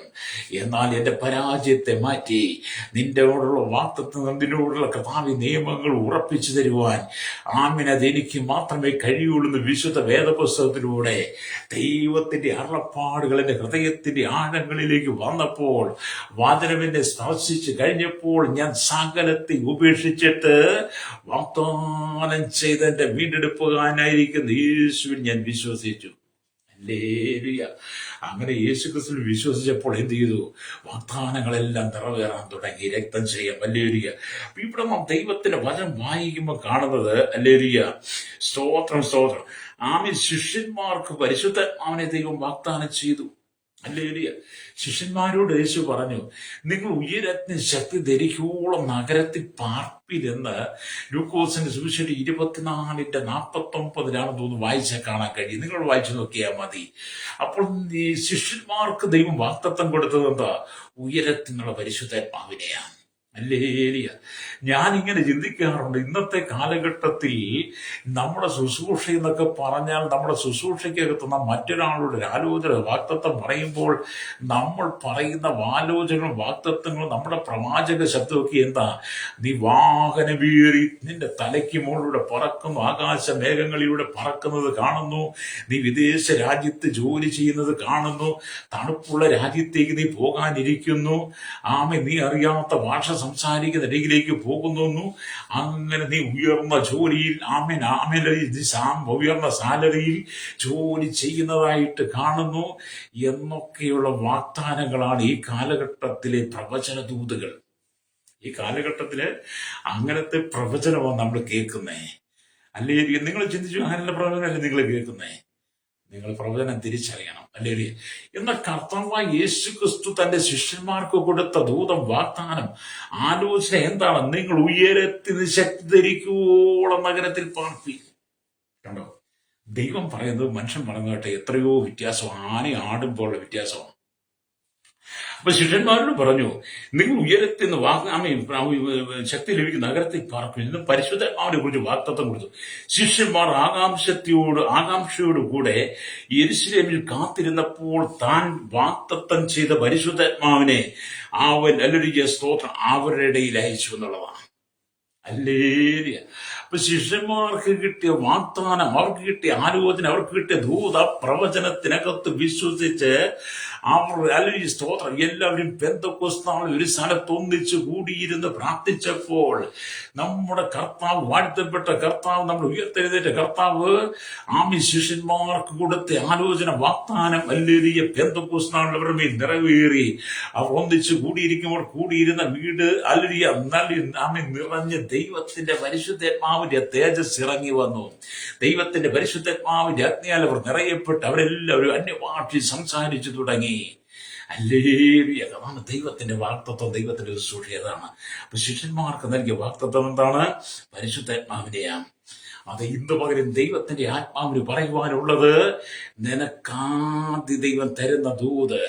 എന്നാൽ എന്റെ പരാജയത്തെ മാറ്റി നിന്റെയോടുള്ള വാഗ്ദത്തം, നിന്നോടുള്ള കർത്താവ് നിയമങ്ങൾ ഉറപ്പിച്ചു തരുവാൻ അത് എനിക്ക് മാത്രമേ കഴിയുള്ളൂ. വിശുദ്ധ വേദപുസ്തകത്തിലൂടെ ദൈവത്തിന്റെ അരുളപ്പാടുകൾ എന്റെ ഹൃദയത്തിന്റെ ആഴങ്ങളിലേക്ക് വന്നപ്പോൾ, വചനം എന്നെ സ്പർശിച്ചു കഴിഞ്ഞപ്പോൾ, ഞാൻ സകലത്തെ ഉപേക്ഷിച്ചിട്ട് വാഗ്ദാനം ചെയ്ത് എന്റെ വീണ്ടെടുപ്പുകാരനായിരിക്കുന്ന യേശുവിൽ ഞാൻ വിശ്വസിച്ചു. ഹല്ലേലൂയ. അങ്ങനെ യേശുക്രിസ്തുവിൽ വിശ്വസിച്ചപ്പോൾ എന്ത് ചെയ്തു? വാഗ്ദാനങ്ങളെല്ലാം നിറവേറാൻ തുടങ്ങി. രക്തം ചെയ്യാം. ഹല്ലേലൂയ. ഇവിടെ നാം ദൈവത്തിന്റെ വചനം വായിക്കുമ്പോൾ കാണുന്നത്, ഹല്ലേലൂയ, സ്തോത്രം സ്തോത്രം, ശിഷ്യന്മാർക്ക് പരിശുദ്ധാത്മാവിനെ ദൈവം വാഗ്ദാനം ചെയ്തു. ഹല്ലേലൂയ. ശിഷ്യന്മാരോട് യേശു പറഞ്ഞു, നിങ്ങൾ ഉയരത്തിന് ശക്തി ധരിക്കോളം നഗരത്തിൽ പാർപ്പിലെന്ന് ലൂക്കോസിന്റെ സുവിശേഷം 24:49 തോന്നുന്നു വായിച്ചാൽ കാണാൻ കഴിയും. നിങ്ങൾ വായിച്ചു നോക്കിയാൽ മതി. അപ്പോൾ ഈ ശിഷ്യന്മാർക്ക് ദൈവം വാഗ്ദത്തം കൊടുത്തത് എന്താ? ഉയരത്തിനുള്ള പരിശുദ്ധാത്മാവിനെയാണ്. ഹല്ലേലൂയ. ഞാനിങ്ങനെ ചിന്തിക്കാറുണ്ട്, ഇന്നത്തെ കാലഘട്ടത്തിൽ നമ്മുടെ ശുശ്രൂഷ എന്നൊക്കെ പറഞ്ഞാൽ നമ്മുടെ ശുശ്രൂഷയ്ക്കകത്തുന്ന മറ്റൊരാളുടെ ഒരു ആലോചന വാഗ്ദത്തം പറയുമ്പോൾ നമ്മൾ പറയുന്ന ആലോചനകളും വാഗ്ദത്തങ്ങളും നമ്മുടെ പ്രവാചക ശബ്ദമൊക്കെ എന്താ? നീ വാഹനമേറി നിന്റെ തലയ്ക്ക് മുകളിലൂടെ പറക്കുന്നു, ആകാശ മേഘങ്ങളിലൂടെ പറക്കുന്നത് കാണുന്നു, നീ വിദേശ രാജ്യത്ത് ജോലി ചെയ്യുന്നത് കാണുന്നു, തണുപ്പുള്ള രാജ്യത്തേക്ക് നീ പോകാനിരിക്കുന്നു, നീ അറിയാത്ത ഭാഷ സംസാരിക്കുന്ന ഇടയിലേക്ക് പോകുന്നു, അങ്ങനെ നീ ഉയർന്ന ജോലിയിൽ ഉയർന്ന സാലറിയിൽ ജോലി ചെയ്യുന്നതായിട്ട് കാണുന്നു എന്നൊക്കെയുള്ള വാഗ്ദാനങ്ങളാണ് ഈ കാലഘട്ടത്തിലെ പ്രവചന ദൂതുകൾ. ഈ കാലഘട്ടത്തില് അങ്ങനത്തെ പ്രവചനമാണ് നമ്മൾ കേൾക്കുന്നേ. അല്ലേ? നിങ്ങൾ ചിന്തിച്ചു, അങ്ങനെയുള്ള പ്രവചനമല്ലേ നിങ്ങൾ കേൾക്കുന്നേ? നിങ്ങൾ പ്രവചനം തിരിച്ചറിയണം. അല്ലേ? എന്നാൽ കർത്താവായ യേശു ക്രിസ്തു തന്റെ ശിഷ്യന്മാർക്ക് കൊടുത്ത ദൂതം, വാഗ്ദാനം, ആലോചന എന്താണ്? നിങ്ങൾ ഉയരത്തിന് ശക്തി ധരിക്കോളം നഗരത്തിൽ പാർപ്പി. കണ്ടോ? ദൈവം പറയുന്നത് മനുഷ്യൻ പറയുന്നതായിട്ട് എത്രയോ വ്യത്യാസം, ആന ആടുമ്പോഴുള്ള വ്യത്യാസമാണ്. അപ്പൊ ശിഷ്യന്മാരോട് പറഞ്ഞു, നിങ്ങൾ ഉയരത്തിൽ നിന്ന് ശക്തി ലഭിക്കുന്ന നഗരത്തിൽ പാർക്കും. ഇന്നും പരിശുദ്ധാത്മാവിനെ കുറിച്ച് വാഗ്ദത്തം കൊടുത്തു. ശിഷ്യന്മാർ ആകാംക്ഷയോട് കൂടെ യെരൂശലേമിൽ കാത്തിരുന്നപ്പോൾ താൻ വാഗ്ദത്തം ചെയ്ത പരിശുദ്ധാത്മാവിനെ അല്ലെങ്കിൽ സ്തോത്രം അവരുടെ ഇടയിൽ അയച്ചു എന്നുള്ളതാണ്. ഹല്ലേലൂയ. അപ്പൊ ശിഷ്യന്മാർക്ക് കിട്ടിയ വാഗ്ദാനം, അവർക്ക് കിട്ടിയ ആലോചന, അവർക്ക് കിട്ടിയ ദൂത പ്രവചനത്തിനകത്ത് വിശ്വസിച്ച് അല്ലെങ്കിൽ സ്തോത്രം എല്ലാവരും പെന്തക്കോസ്ത് നാളിൽ ഒരു സ്ഥലത്ത് ഒന്നിച്ച് കൂടിയിരുന്ന് പ്രാർത്ഥിച്ചപ്പോൾ നമ്മുടെ കർത്താവ്, വാഴ്ത്തപ്പെട്ട കർത്താവ്, നമ്മൾ ഉയർത്തെഴുന്നേറ്റ കർത്താവ് ശിഷ്യന്മാർക്ക് കൊടുത്ത ആലോചന, വാഗ്ദാനം ഹല്ലേലൂയ പെന്തക്കോസ്ത് നാളിൽ അവരുടെ മേൽ നിറവേറി. അവർ ഒന്നിച്ച് കൂടിയിരിക്കുമ്പോൾ കൂടിയിരുന്ന വീട് ഹല്ലേലൂയ നിറഞ്ഞ ദൈവത്തിന്റെ പരിശുദ്ധാത്മാവിന്റെ തേജസ് ഇറങ്ങി വന്നു. ദൈവത്തിന്റെ പരിശുദ്ധാത്മാവിന്റെ അഗ്നിയാൽ അവർ നിറയപ്പെട്ട് അവരെല്ലാവരും അന്യഭാഷയിൽ സംസാരിച്ചു തുടങ്ങി. ഹല്ലേലൂയ. അതാണ് ദൈവത്തിന്റെ വാഗ്ദത്തം, ദൈവത്തിന്റെ ശുശ്രൂഷ അതാണ്. അപ്പൊ ശിഷ്യന്മാർക്ക് നൽകിയ വാഗ്ദത്തം എന്താണ്? പരിശുദ്ധാത്മാവിനെയാണ്. അത് ഇന്ന് പകരം ദൈവത്തിന്റെ ആത്മാവിന് പറയുവാനുള്ളത്, നിനക്കാദ്യ ദൈവം തരുന്ന ദൂത്,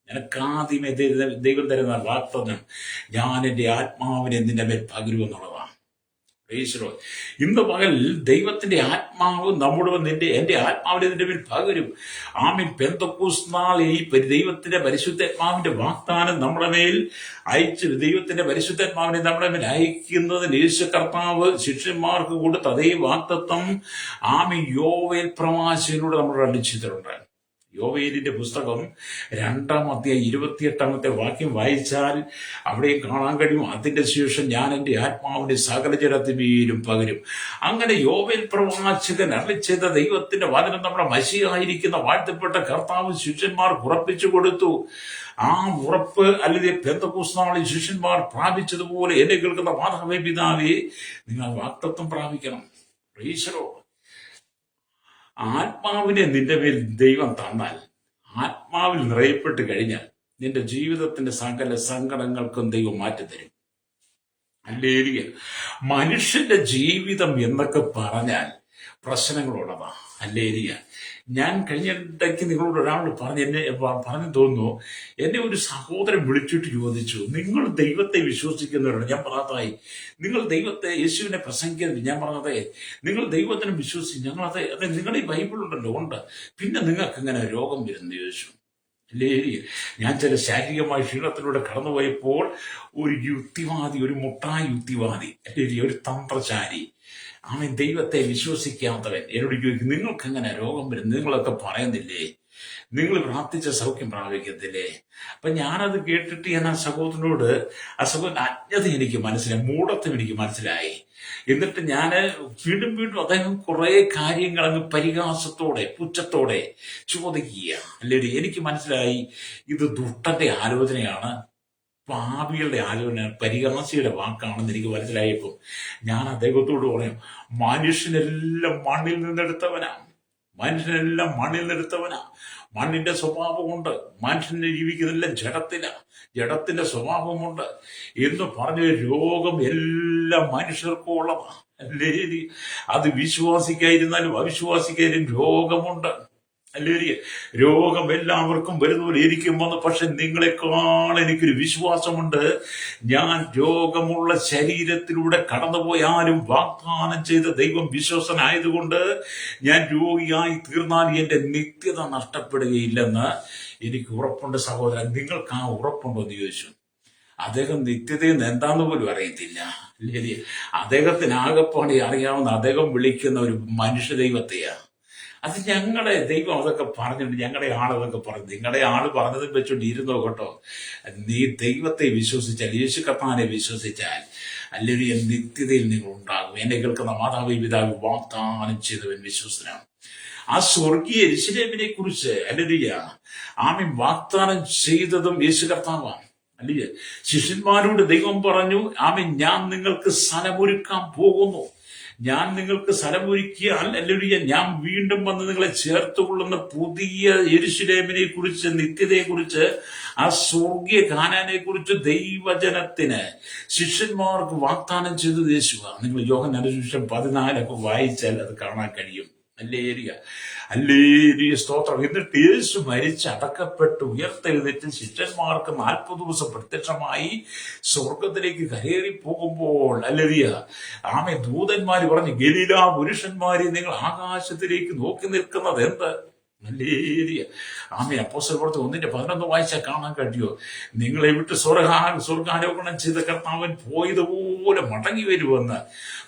നിനക്കാദ്യമേ ദൈവം തരുന്ന വാഗ്ദത്തം, ഞാൻ എന്റെ ആത്മാവിനെ നിന്റെ മേൽ പകരുമെന്നുള്ളതാണ്. ഇന്ന് പകൽ ദൈവത്തിന്റെ ആത്മാവ് എന്റെ ആത്മാവിനെ നിന്റെ മേൽ പകരും. പെന്തക്കോസ്ത് നാളിൽ ഈ ദൈവത്തിന്റെ പരിശുദ്ധാത്മാവിന്റെ വാഗ്ദാനം നമ്മുടെ മേൽ അയച്ചു. ദൈവത്തിന്റെ പരിശുദ്ധാത്മാവിനെ നമ്മുടെ മേൽ അയക്കുന്നതിന് യേശു കർത്താവ് ശിഷ്യന്മാർക്ക് കൊടുത്ത അതേ വാഗ്ദത്തം യോവേൽ പ്രവാചകനിലൂടെ നമ്മൾ അടിച്ചിട്ടുണ്ട്. യോവേലിന്റെ പുസ്തകം 2-ാം അധ്യായം 28-ാമത്തെ വാക്യം വായിച്ചാൽ അവിടെ കാണാൻ കഴിയും, അതിന്റെ ശേഷം ഞാൻ എന്റെ ആത്മാവിന്റെ സകല ജനത്തിന്മേലും പകരും. അങ്ങനെ യോവേൽ പ്രവാചകൻ അരുളിച്ചെയ്ത ദൈവത്തിന്റെ വചനം നമ്മുടെ മശിഹായിരിക്കുന്ന വാഴ്ത്തപ്പെട്ട കർത്താവ് ശിഷ്യന്മാർക്ക് ഉറപ്പിച്ചു കൊടുത്തു. ആ ഉറപ്പ് അല്ലെങ്കിൽ പെന്തക്കോസ്ത് നാളിൽ ശിഷ്യന്മാർ പ്രാപിച്ചതുപോലെ എന്നെ കേൾക്കുന്ന മാതാവേ, പിതാവേ, നിങ്ങൾ വാഗ്ദത്തം പ്രാപിക്കണം. ഈശ്വരോ, ആത്മാവിനെ നിന്റെ മേൽ ദൈവം തന്നാൽ, ആത്മാവിൽ നിറയപ്പെട്ട് കഴിഞ്ഞാൽ നിന്റെ ജീവിതത്തിന്റെ സകല സങ്കടങ്ങൾക്കും ദൈവം മാറ്റിത്തരും. ഹല്ലേലൂയ. മനുഷ്യന്റെ ജീവിതം എന്നൊക്കെ പറഞ്ഞാൽ പ്രശ്നങ്ങളുള്ളതാ. ഹല്ലേലൂയ. ഞാൻ കഴിഞ്ഞിടയ്ക്ക് നിങ്ങളോട് ഒരാൾ പറഞ്ഞു തോന്നുന്നു, എന്നെ ഒരു സഹോദരൻ വിളിച്ചിട്ട് ചോദിച്ചു, നിങ്ങൾ ദൈവത്തെ വിശ്വസിക്കുന്നവരാണ്? ഞാൻ പറഞ്ഞതായി, നിങ്ങൾ ദൈവത്തെ, യേശുവിനെ പ്രസംഗിക്കുന്നത്. ഞാൻ പറഞ്ഞതേ, നിങ്ങൾ ദൈവത്തിനെ വിശ്വസിക്കും. ഞങ്ങളത് നിങ്ങളുടെ ഈ ബൈബിളുണ്ടല്ലോ, ഉണ്ട്, പിന്നെ നിങ്ങൾക്ക് ഇങ്ങനെ രോഗം വരുന്നു ചോദിച്ചു. ഹല്ലേലൂയ. ഞാൻ ചില ശാരീരികമായ ക്ഷീണത്തിലൂടെ കടന്നുപോയപ്പോൾ ഒരു യുക്തിവാദി, ഒരു മുട്ടായി യുക്തിവാദി, ഹല്ലേലൂയ, ഒരു തന്ത്രശാലി, ദൈവത്തെ വിശ്വസിക്കാത്തവൻ എന്നോട് ചോദിക്കും, നിങ്ങൾക്ക് എങ്ങനെ രോഗം വരും? നിങ്ങളൊക്കെ പറയുന്നില്ലേ, നിങ്ങൾ പ്രാർത്ഥിച്ച സൗഖ്യം പ്രാപിക്കത്തില്ലേ? അപ്പൊ ഞാനത് കേട്ടിട്ട് ഞാൻ ആ സഹോദരനോട്, അജ്ഞത എനിക്ക് മനസ്സിലായി, മൂഢത്വം എനിക്ക് മനസ്സിലായി. എന്നിട്ട് ഞാൻ വീണ്ടും അദ്ദേഹം കുറെ കാര്യങ്ങൾ അങ്ങ് പരിഹാസത്തോടെ, പുച്ഛത്തോടെ ചോദിക്കുക. അല്ലേ, എനിക്ക് മനസ്സിലായി ഇത് ദുഷ്ടന്റെ ആലോചനയാണ്, പാപികളുടെ ആലോചന, പരിഹാസിയുടെ വാക്കാണെന്ന് എനിക്ക് മനസ്സിലായപ്പോൾ ഞാൻ അദ്ദേഹത്തോട് പറയും, മനുഷ്യനെല്ലാം മണ്ണിൽ നിന്നെടുത്തവനാ. മണ്ണിന്റെ സ്വഭാവമുണ്ട്. മനുഷ്യനെ ജീവിക്കുന്നില്ല ജഡത്തിന്റെ സ്വഭാവമുണ്ട് എന്ന് പറഞ്ഞ രോഗം എല്ലാ മനുഷ്യർക്കും ഉള്ളതാണ്. അല്ലേ? അത് വിശ്വാസിക്കായിരുന്നാലും അവിശ്വാസിക്കായാലും രോഗമുണ്ട്. അല്ലേ? രോഗം എല്ലാവർക്കും വരുന്നപോലെ എനിക്കും വന്നു. പക്ഷെ നിങ്ങളെക്കാൾ എനിക്കൊരു വിശ്വാസമുണ്ട്. ഞാൻ രോഗമുള്ള ശരീരത്തിലൂടെ കടന്നുപോയാലും വാഗ്ദാനം ചെയ്ത ദൈവം വിശ്വസനായതുകൊണ്ട് ഞാൻ രോഗിയായി തീർന്നാൽ എന്റെ നിത്യത നഷ്ടപ്പെടുകയില്ലെന്ന് എനിക്ക് ഉറപ്പുണ്ട്. സഹോദരൻ, നിങ്ങൾക്ക് ആ ഉറപ്പുണ്ടോ എന്ന് ചോദിച്ചു. അദ്ദേഹം നിത്യതയെന്ന് എന്താന്ന് പോലും അറിയത്തില്ല. അല്ലേ? അദ്ദേഹത്തിന് ആകെപ്പാടെ അറിയാവുന്ന അദ്ദേഹം വിളിക്കുന്ന ഒരു മനുഷ്യ ദൈവത്തെയാ. അത് ഞങ്ങളുടെ ദൈവം അതൊക്കെ പറഞ്ഞിട്ടുണ്ട്. ഞങ്ങളുടെ ആളതൊക്കെ പറഞ്ഞു. നിങ്ങളുടെ ആള് പറഞ്ഞത് വെച്ചോണ്ട് ഇരുന്നോ കേട്ടോ. നീ ദൈവത്തെ വിശ്വസിച്ചാൽ, യേശു കർത്താവിനെ വിശ്വസിച്ചാൽ അല്ലെങ്കിൽ നിത്യതയിൽ നിങ്ങൾ ഉണ്ടാകും. എന്നെ കേൾക്കുന്ന മാതാവി പിതാവ് വാഗ്ദാനം ചെയ്തവൻ വിശ്വസനാണ്. ആ സ്വർഗീയ യെരൂശലേമിനെ കുറിച്ച് അല്ലെങ്കിൽ ആമീൻ വാഗ്ദാനം ചെയ്തതും യേശു കർത്താവാണ്. അല്ലേ? ശിഷ്യന്മാരോട് ദൈവം പറഞ്ഞു, ആമീൻ ഞാൻ നിങ്ങൾക്ക് സ്ഥലമൊരുക്കാൻ പോകുന്നു. ഞാൻ നിങ്ങൾക്ക് സ്ഥലമൊരുക്കിയാൽ അല്ലെങ്കിൽ ഞാൻ വീണ്ടും വന്ന് നിങ്ങളെ ചേർത്തുകൊള്ളുന്ന പുതിയ യെരൂശലേമിനെ കുറിച്ച്, നിത്യതയെ കുറിച്ച്, ആ സ്വർഗീയ കാനാനെ കുറിച്ച് ദൈവജനത്തിന് ശിഷ്യന്മാർക്ക് വാഗ്ദാനം ചെയ്തത് യേശുവാണ്. നിങ്ങൾ യോഹന്നാന്റെ സുവിശേഷം 14 വായിച്ചാൽ അത് കാണാൻ കഴിയും. അല്ലേരിയ സ്തോത്രം. എന്നിട്ട് യേശു മരിച്ച് അടക്കപ്പെട്ട് ഉയർത്തെഴുന്നേറ്റ് ശിഷ്യന്മാർക്ക് 40 ദിവസം പ്രത്യക്ഷമായി സ്വർഗത്തിലേക്ക് കരേറി പോകുമ്പോൾ ആമേ ദൂതന്മാര് പറഞ്ഞു, ഗലീല പുരുഷന്മാരെ നിങ്ങൾ ആകാശത്തിലേക്ക് നോക്കി നിൽക്കുന്നത് എന്ത്? ആമേ അപ്പോസ്തലപ്രവൃത്തി 1:11 വായിച്ചാൽ കാണാൻ കഴിയോ? നിങ്ങളെ വിട്ട് സ്വർഗാരോഹണം ചെയ്ത കർത്താവൻ പോയതുപോലെ മടങ്ങി വരുമെന്ന്.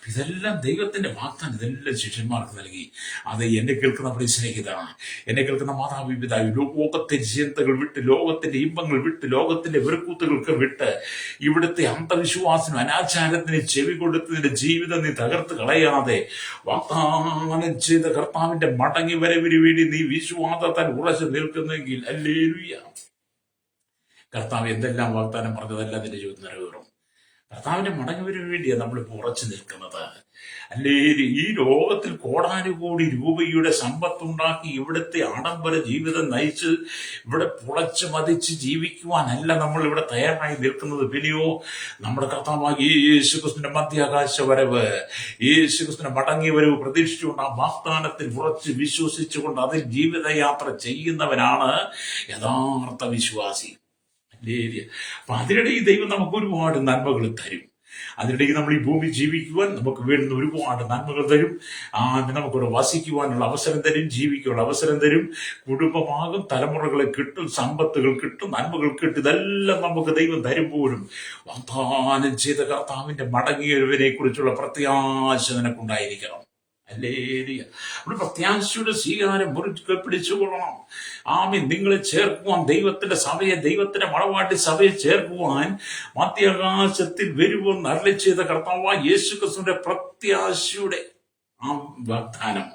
ഇതെല്ലാം ദൈവത്തിന്റെ വാഗ്ദാനം, ഇതെല്ലാം ശിഷ്യന്മാർക്ക് നൽകി. അത് എന്നെ കേൾക്കുന്ന പരിശ്രമിക്കുന്നതാണ്. എന്നെ കേൾക്കുന്ന മാതാവി പിതാവ്, ലോകത്തിന്റെ ചിന്തകൾ വിട്ട്, ലോകത്തിന്റെ ഇമ്പങ്ങൾ വിട്ട്, ലോകത്തിന്റെ വെറുക്കൂത്തുകൾക്ക് വിട്ട്, ഇവിടുത്തെ അന്ധവിശ്വാസനും അനാചാരത്തിന് ചെവി കൊടുത്തതിന്റെ ജീവിതം നീ തകർത്ത് കളയാതെ വാഗ്ദാനം ചെയ്ത കർത്താവിന്റെ മടങ്ങി വരവിന് വേണ്ടി നീ വിശ്വാസത്താൽ ഉറച്ചു നിൽക്കുന്നെങ്കിൽ ഹല്ലേലൂയ. കർത്താവ് എന്തെല്ലാം വാഗ്ദാനം പറഞ്ഞതെല്ലാം നിന്റെ ജീവിതം നിറവേറും. കർത്താവിന്റെ മടങ്ങിവരവിന് വേണ്ടിയാണ് നമ്മളിപ്പോൾ ഉറച്ചു നിൽക്കുന്നത്. അല്ലേ? ഈ ലോകത്തിൽ കോടാനുകോടി രൂപയുടെ സമ്പത്തുണ്ടാക്കി ഇവിടുത്തെ ആഡംബര ജീവിതം നയിച്ച് ഇവിടെ പുളച്ച് മതിച്ച് ജീവിക്കുവാനല്ല നമ്മൾ ഇവിടെ തയ്യാറായി നിൽക്കുന്നത്. പിന്നെയോ നമ്മുടെ കർത്താവായ യേശുക്രിസ്തുവിന്റെ മധ്യാകാശ വരവ്, യേശുക്രിസ്തുവിന്റെ മടങ്ങി വരവ് പ്രതീക്ഷിച്ചുകൊണ്ട് ആ വാഗ്ദാനത്തിൽ ഉറച്ച് വിശ്വസിച്ചുകൊണ്ട് അതിൽ ജീവിതയാത്ര ചെയ്യുന്നവനാണ് യഥാർത്ഥ വിശ്വാസി. അപ്പൊ അതിനിടയിൽ ദൈവം നമുക്ക് ഒരുപാട് നന്മകൾ തരും. അതിനിടയിൽ നമ്മൾ ഈ ഭൂമി ജീവിക്കുവാൻ നമുക്ക് വേണ്ടുന്ന ഒരുപാട് നന്മകൾ തരും. നമുക്കിവിടെ വസിക്കുവാനുള്ള അവസരം തരും, ജീവിക്കാനുള്ള അവസരം തരും, കുടുംബമാകും, തലമുറകളെ കിട്ടും, സമ്പത്തുകൾ കിട്ടും, നന്മകൾ കിട്ടും. ഇതെല്ലാം നമുക്ക് ദൈവം തരുമ്പോഴും വാഗ്ദാനം ചെയ്ത കർത്താവിന്റെ മടങ്ങിയവരെ കുറിച്ചുള്ള പ്രത്യാശ നിനക്കുണ്ടായിരിക്കണം. അവിടെ പ്രത്യാശയുടെ സ്വീകാരം മുറുകെ പിടിച്ചുകൊള്ളണം. ആമീൻ. നിങ്ങളെ ചേർക്കുവാൻ ദൈവത്തിന്റെ സഭയെ, ദൈവത്തിന്റെ മണവാട്ടി സഭയെ ചേർക്കുവാൻ മധ്യാകാശത്തിൽ വരുമെന്ന് അരുളി ചെയ്ത കർത്താവായ യേശുക്രിസ്തുവിന്റെ പ്രത്യാശയുടെ ആ വാഗ്ദാനം,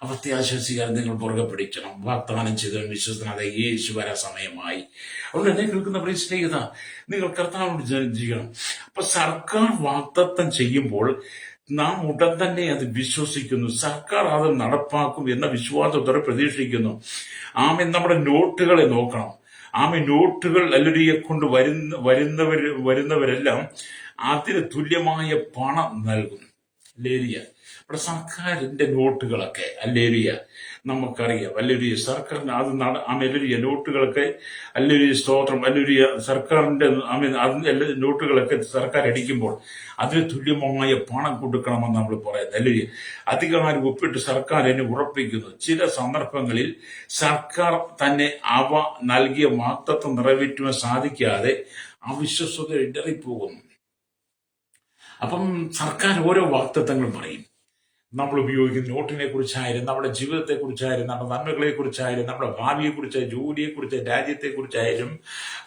ആ പ്രത്യാശ സ്വീകാരം നിങ്ങൾ പുറകെ പിടിക്കണം. വാഗ്ദാനം ചെയ്ത വിശ്വസിക്കാതെ യേശു വരാൻ സമയമായി. അതുകൊണ്ട് എന്നെ കേൾക്കുന്ന പ്രിയത, നിങ്ങൾ കർത്താവിനോട് ചെയ്യണം. അപ്പൊ സർക്കാർ വാഗ്ദത്തം ചെയ്യുമ്പോൾ നാം ഉടൻ തന്നെ അത് വിശ്വസിക്കുന്നു. സർക്കാർ അത് നടപ്പാക്കും എന്ന വിശ്വാസത്തോടെ പ്രതീക്ഷിക്കുന്നു. ആമേ നമ്മുടെ നോട്ടുകളെ നോക്കണം. ആമേ നോട്ടുകൾ അല്ലരിയെ കൊണ്ട് വരുന്നവരെല്ലാം അതിന് തുല്യമായ പണം നൽകും. അല്ലേരിയ. ഇവിടെ സർക്കാരിന്റെ നോട്ടുകളൊക്കെ നമുക്കറിയാം. അല്ലൊരു സർക്കാരിന് അത് അല്ലെ നോട്ടുകളൊക്കെ സ്തോത്രം സർക്കാരിന്റെ അതിന്റെ നോട്ടുകളൊക്കെ സർക്കാർ അടിക്കുമ്പോൾ അതിന് തുല്യമായ പണം കൊടുക്കണമെന്ന് നമ്മൾ പറയുന്നത്. അധികാരം ഒപ്പിട്ട് സർക്കാർ എന്നെ ഉറപ്പിക്കുന്നു. ചില സന്ദർഭങ്ങളിൽ സർക്കാർ തന്നെ അവ നൽകിയ വാഗ്ദത്തം നിറവേറ്റുവാൻ സാധിക്കാതെ അവിശ്വസത ഇടറിപ്പോകുന്നു. അപ്പം സർക്കാർ ഓരോ വാഗ്ദത്തങ്ങളും പറയും. നമ്മൾ ഉപയോഗിക്കുന്ന നോട്ടിനെ കുറിച്ചായാലും, നമ്മുടെ ജീവിതത്തെ കുറിച്ചായാലും, നമ്മുടെ നന്മകളെ കുറിച്ചായാലും, നമ്മുടെ ഭാവിയെ കുറിച്ചായാലും, ജോലിയെ കുറിച്ചായാലും, രാജ്യത്തെ കുറിച്ചായാലും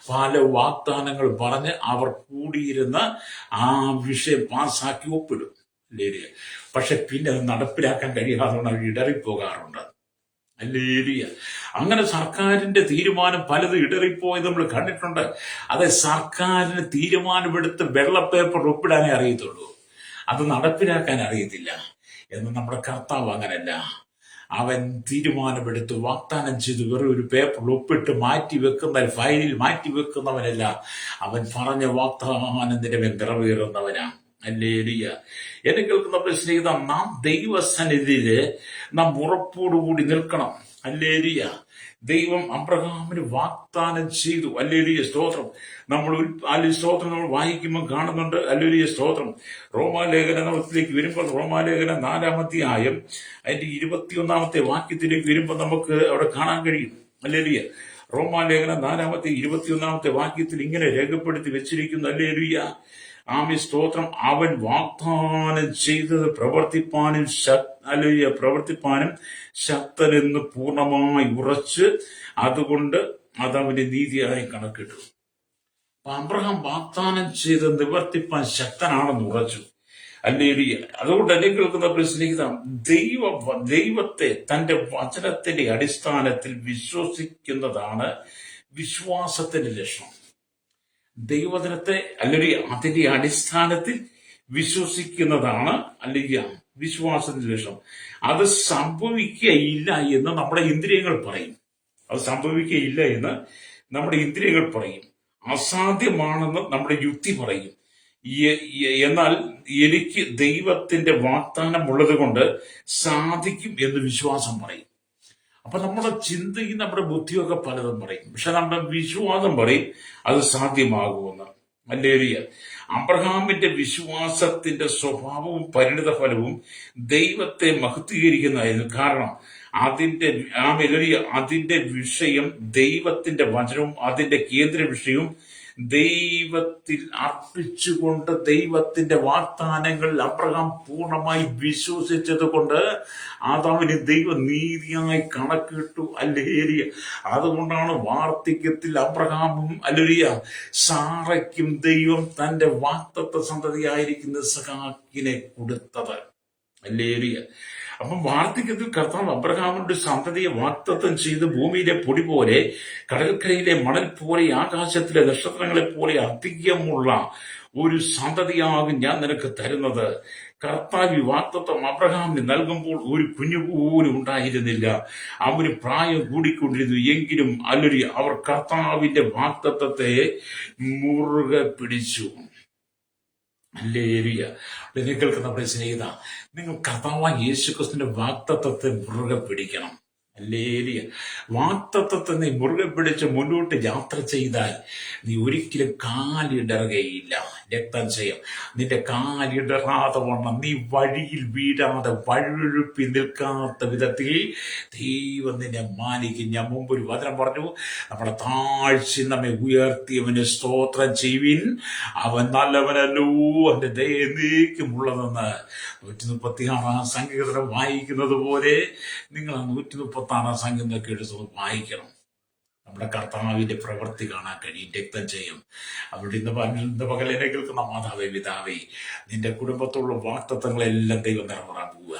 പല വാഗ്ദാനങ്ങൾ പറഞ്ഞ് അവർ കൂടിയിരുന്ന് ആ വിഷയം പാസ്സാക്കി ഒപ്പിടും. പക്ഷെ പിന്നെ അത് നടപ്പിലാക്കാൻ കഴിയാതെ അവർ ഇടറിപ്പോകാറുണ്ട്. അങ്ങനെ സർക്കാരിന്റെ തീരുമാനം പലതും ഇടറിപ്പോയത് നമ്മൾ കണ്ടിട്ടുണ്ട്. അത് സർക്കാരിന് തീരുമാനമെടുത്ത് വെള്ളപ്പേപ്പർ ഒപ്പിടാനേ അറിയത്തുള്ളൂ, അത് നടപ്പിലാക്കാൻ അറിയത്തില്ല. എന്ന് നമ്മുടെ കർത്താവ് അങ്ങനല്ല. അവൻ തീരുമാനമെടുത്ത് വാഗ്ദാനം ചെയ്തു വെറും ഒരു പേപ്പറിൽ ഒപ്പിട്ട് ഫയലിൽ മാറ്റി വെക്കുന്നവനല്ല. അവൻ പറഞ്ഞ വാഗ്ദാനം നിറവേറുന്നവനാ. ഹല്ലേലൂയ. എന്നെ കേൾക്കുന്ന സ്നേഹിത, നാം ദൈവസന്നിധിയില് നാം ഉറപ്പോടുകൂടി നിൽക്കണം. ഹല്ലേലൂയ. ദൈവം അബ്രഹാമിന് വാഗ്ദാനം ചെയ്തു. ഹല്ലേലൂയ, സ്തോത്രം. സ്തോത്രം നമ്മൾ വായിക്കുമ്പോൾ കാണുന്നുണ്ട്. ഹല്ലേലൂയ, സ്തോത്രം. റോമാലേഖനത്തിലേക്ക് വരുമ്പോൾ, റോമാലേഖനം 4-ാം അധ്യായം അതിന്റെ 21-ാമത്തെ വാക്യത്തിലേക്ക് വരുമ്പോൾ നമുക്ക് അവിടെ കാണാൻ കഴിയും. ഹല്ലേലൂയ. റോമാലേഖനം 4-ാം അധ്യായം 21-ാമത്തെ വാക്യത്തിൽ ഇങ്ങനെ രേഖപ്പെടുത്തി വെച്ചിരിക്കുന്നു. ഹല്ലേലൂയ, ആമേ, സ്തോത്രം. അവൻ വാഗ്ദാനം ചെയ്തത് പ്രവർത്തിപ്പാനും ശക്തനെന്ന് പൂർണ്ണമായി ഉറച്ച്, അതുകൊണ്ട് അതവന് നീതിയായി കണക്കിട്ടു. അബ്രഹാം വാഗ്ദാനം ചെയ്ത് നിവർത്തിപ്പാൻ ശക്തനാണെന്ന് ഉറച്ചു. ഹല്ലേലൂയ. അതുകൊണ്ട് എന്നെ കേൾക്കുന്ന സ്നേഹിത, ദൈവത്തെ തന്റെ വചനത്തിന്റെ അടിസ്ഥാനത്തിൽ വിശ്വസിക്കുന്നതാണ് വിശ്വാസത്തിന്റെ ലക്ഷണം. ദൈവവചനത്തെ അല്ലെങ്കിൽ അതിന്റെ അടിസ്ഥാനത്തിൽ വിശ്വസിക്കുന്നതാണ് അല്ലെങ്കിൽ വിശ്വാസത്തിന്റെ ലക്ഷണം. അത് സംഭവിക്കുകയില്ല എന്ന് നമ്മുടെ ഇന്ദ്രിയങ്ങൾ പറയും. അസാധ്യമാണെന്ന് നമ്മുടെ യുക്തി പറയും. എന്നാൽ എനിക്ക് ദൈവത്തിന്റെ വാഗ്ദാനം ഉള്ളത് കൊണ്ട് സാധിക്കും എന്ന് വിശ്വാസം പറയും. അപ്പൊ നമ്മുടെ ചിന്തയും നമ്മുടെ ബുദ്ധിയൊക്കെ പലതും പറയും, പക്ഷെ നമ്മുടെ വിശ്വാസം പറയും അത് സാധ്യമാകുമെന്ന്. ഹല്ലേലൂയ. അബ്രഹാമിന്റെ വിശ്വാസത്തിന്റെ സ്വഭാവവും പരിണിത ഫലവും ദൈവത്തെ മഹത്വീകരിക്കുന്നതായിരുന്നു. കാരണം അതിന്റെ വിഷയം ദൈവത്തിന്റെ വചനവും അതിന്റെ കേന്ദ്ര വിഷയവും ദൈവത്തിൽ അർപ്പിച്ചുകൊണ്ട് ദൈവത്തിന്റെ വാഗ്ദാനങ്ങൾ അബ്രഹാം പൂർണ്ണമായി വിശ്വസിച്ചത് കൊണ്ട് അതവന് ദൈവം നീതിയായി കണക്കിട്ടു. ഹല്ലേലൂയ. അതുകൊണ്ടാണ് വാർദ്ധക്യത്തിൽ അബ്രഹാമും സാറയ്ക്കും ദൈവം തന്റെ വാഗ്ദത്ത സന്തതിയായിരിക്കുന്ന ഇസ്ഹാക്കിനെ കൊടുത്തത്. ഹല്ലേലൂയ. അപ്പം വാർദ്ധക്യത്തിൽ കർത്താവ് അബ്രഹാമിന്റെ സന്തതിയെ വാഗ്ദത്തം ചെയ്ത് ഭൂമിയിലെ പൊടി പോലെ, കടൽക്കരയിലെ മണൽ പോലെ, ആകാശത്തിലെ നക്ഷത്രങ്ങളെ പോലെ അധികമുള്ള ഒരു സന്തതിയാകും ഞാൻ നിനക്ക് തരുന്നത്. കർത്താവ് വാഗ്ദത്തം അബ്രഹാമിന് നൽകുമ്പോൾ ഒരു കുഞ്ഞു പോലും ഉണ്ടായിരുന്നില്ല. അവന് പ്രായം കൂടിക്കൊണ്ടിരുന്നു. എങ്കിലും അവർ കർത്താവിന്റെ വാഗ്ദത്തത്തെ മുറുകെ പിടിച്ചു. ഹല്ലേലൂയ. നിങ്ങൾക്ക് നമ്മുടെ സ്നേഹിത, നിങ്ങൾ കർത്താവായ യേശുക്രിസ്തുവിന്റെ വാഗ്ദത്തത്തെ മുറുകെ പിടിക്കണം. ഹല്ലേലൂയ. വാഗ്ദത്തത്തെ നീ മുറുകെ പിടിച്ച് മുന്നോട്ട് യാത്ര ചെയ്താൽ നീ ഒരിക്കലും കാലിടറുകയില്ല. രക്തം ചെയ്യും. നിന്റെ കാലിടറാതെ വണ്ണം നീ വഴിയിൽ വീഴാതെ വഴുവഴുപ്പി നിൽക്കാത്ത വിധത്തിൽ ദൈവം നിന്നെ മാനിക്കും. ഞാൻ മുമ്പ് ഒരു വചനം പറഞ്ഞു, നമ്മുടെ താഴ്ച നമ്മെ ഉയർത്തിയവന് സ്തോത്രം ചെയ്യുവിൻ, അവൻ നല്ലവനല്ലോ, അവന്റെ ദയ എന്നേക്കുമുള്ളതെന്ന് 136-ാം സങ്കീർത്തനം വായിക്കുന്നത് പോലെ നിങ്ങൾ 136-ാം സങ്കീർത്തനമൊക്കെ എടുത്ത് വായിക്കണം. നമ്മുടെ കർത്താവിന്റെ പ്രവൃത്തി കാണാൻ കഴിയും. രക്തം ചെയ്യും. അവിടെ ഇന്ന് പകലിനെ കേൾക്കുന്ന മാതാവേ, പിതാവേ, നിന്റെ കുടുംബത്തോടുള്ള വാഗ്ദത്തങ്ങളെല്ലാം ദൈവം നിറവേറാൻ പോവുക.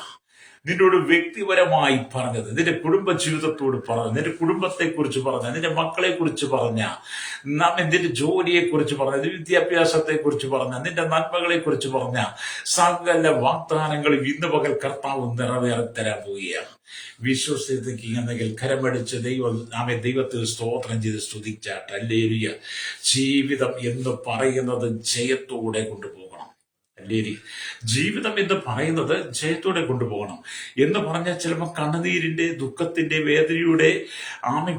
നിന്നോട് വ്യക്തിപരമായി പറഞ്ഞത്, നിന്റെ കുടുംബ ജീവിതത്തോട് പറഞ്ഞത്, നിന്റെ കുടുംബത്തെ കുറിച്ച് പറഞ്ഞ, നിന്റെ മക്കളെ കുറിച്ച് പറഞ്ഞ, നിന്റെ ജോലിയെ കുറിച്ച് പറഞ്ഞ, നിന്റെ വിദ്യാഭ്യാസത്തെ കുറിച്ച് പറഞ്ഞ, നിന്റെ നന്മകളെ കുറിച്ച് പറഞ്ഞ സകല വാഗ്ദാനങ്ങളും ഇന്ന് പകൽ കർത്താവ് നിറവേറത്തരാൻ പോവുകയാണ്. വിശ്വസിക്കുകയെങ്കിൽ കരമടിച്ച് ദൈവത്തിൽ സ്തോത്രം ചെയ്ത് സ്തുതിച്ചാട്ട്. ഹല്ലേലൂയ. ജീവിതം എന്ന് പറയുന്നത് ജയത്തോടെ കൊണ്ടുപോകണം. ജീവിതം എന്ന് പറയുന്നത് ജയത്തോടെ കൊണ്ടുപോകണം എന്ന് പറഞ്ഞാൽ ചിലപ്പോൾ കണ്ണുനീരിന്റെ, ദുഃഖത്തിന്റെ, വേദനയുടെ,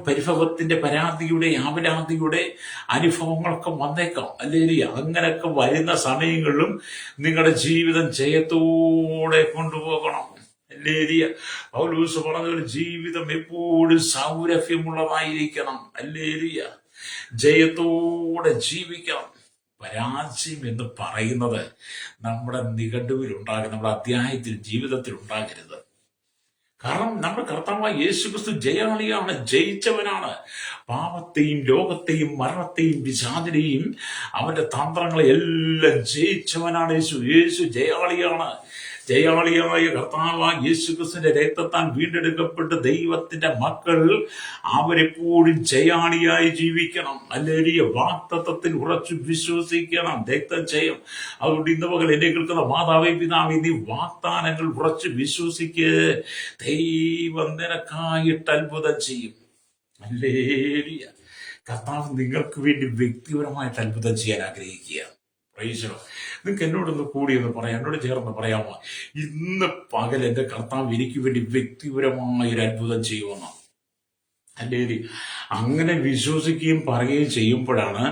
പരിഭവത്തിന്റെ, പരാതിയുടെ, ആവലാതിയുടെ അനുഭവങ്ങളൊക്കെ വന്നേക്കാം. ഹല്ലേലൂയ. അങ്ങനെയൊക്കെ വരുന്ന സമയങ്ങളിലും നിങ്ങളുടെ ജീവിതം ജയത്തോടെ കൊണ്ടുപോകണം. ഹല്ലേലൂയ. പൗലോസ് പറഞ്ഞ ജീവിതം എപ്പോഴും സൗരഭ്യമുള്ളതായിരിക്കണം. ഹല്ലേലൂയ. ജയത്തോടെ ജീവിക്കണം. പരാജയം എന്ന് പറയുന്നത് നമ്മുടെ നിഘണ്ടുവിലുണ്ടാകും, നമ്മുടെ അധ്യായത്തിൽ, ജീവിതത്തിൽ ഉണ്ടാകരുത്. കാരണം നമ്മുടെ കർത്താവായ യേശുക്രിസ്തു ജയാളിയാണ്, ജയിച്ചവനാണ്. പാപത്തെയും ലോകത്തെയും മരണത്തെയും പിശാചിനെയും അവന്റെ തന്ത്രങ്ങളെ എല്ലാം ജയിച്ചവനാണ് യേശു. യേശു ജയാളിയാണ്. ജയാളിയായ കർത്താവായ യേശുക്രിസ്തുവിന്റെ രക്തത്താൽ വീണ്ടെടുക്കപ്പെട്ട് ദൈവത്തിന്റെ മക്കൾ അവരെപ്പോഴും ജയാളിയായി ജീവിക്കണം. അല്ലെങ്കിൽ വാഗ്ദത്തത്തിൽ ഉറച്ചു വിശ്വസിക്കണം. രക്തം ചെയ്യും. അതുകൊണ്ട് ഇന്ന് പകൽ എന്നെ കേൾക്കുന്ന മാതാവേ പിതാവേ, നീ വാഗ്ദാനങ്ങൾ ഉറച്ചു വിശ്വസിക്ക്. ദൈവം നിനക്കായിട്ട് അത്ഭുതം ചെയ്യും. ഹല്ലേലൂയ. കർത്താവ് നിങ്ങൾക്ക് വേണ്ടി വ്യക്തിപരമായിട്ട് അത്ഭുതം ചെയ്യാൻ ആഗ്രഹിക്കുക. പ്രൈസ്. നിങ്ങൾക്ക് എന്നോടൊന്ന് കൂടിയൊന്ന് പറയാം, എന്നോട് ചേർന്ന് പറയാമോ? ഇന്ന് പകൽ എന്റെ കർത്താവ് എനിക്ക് വേണ്ടി വ്യക്തിപരമായ ഒരു അത്ഭുതം ചെയ്യുമെന്ന്. അല്ലേരി അങ്ങനെ വിശ്വസിക്കുകയും പറയുകയും ചെയ്യുമ്പോഴാണ്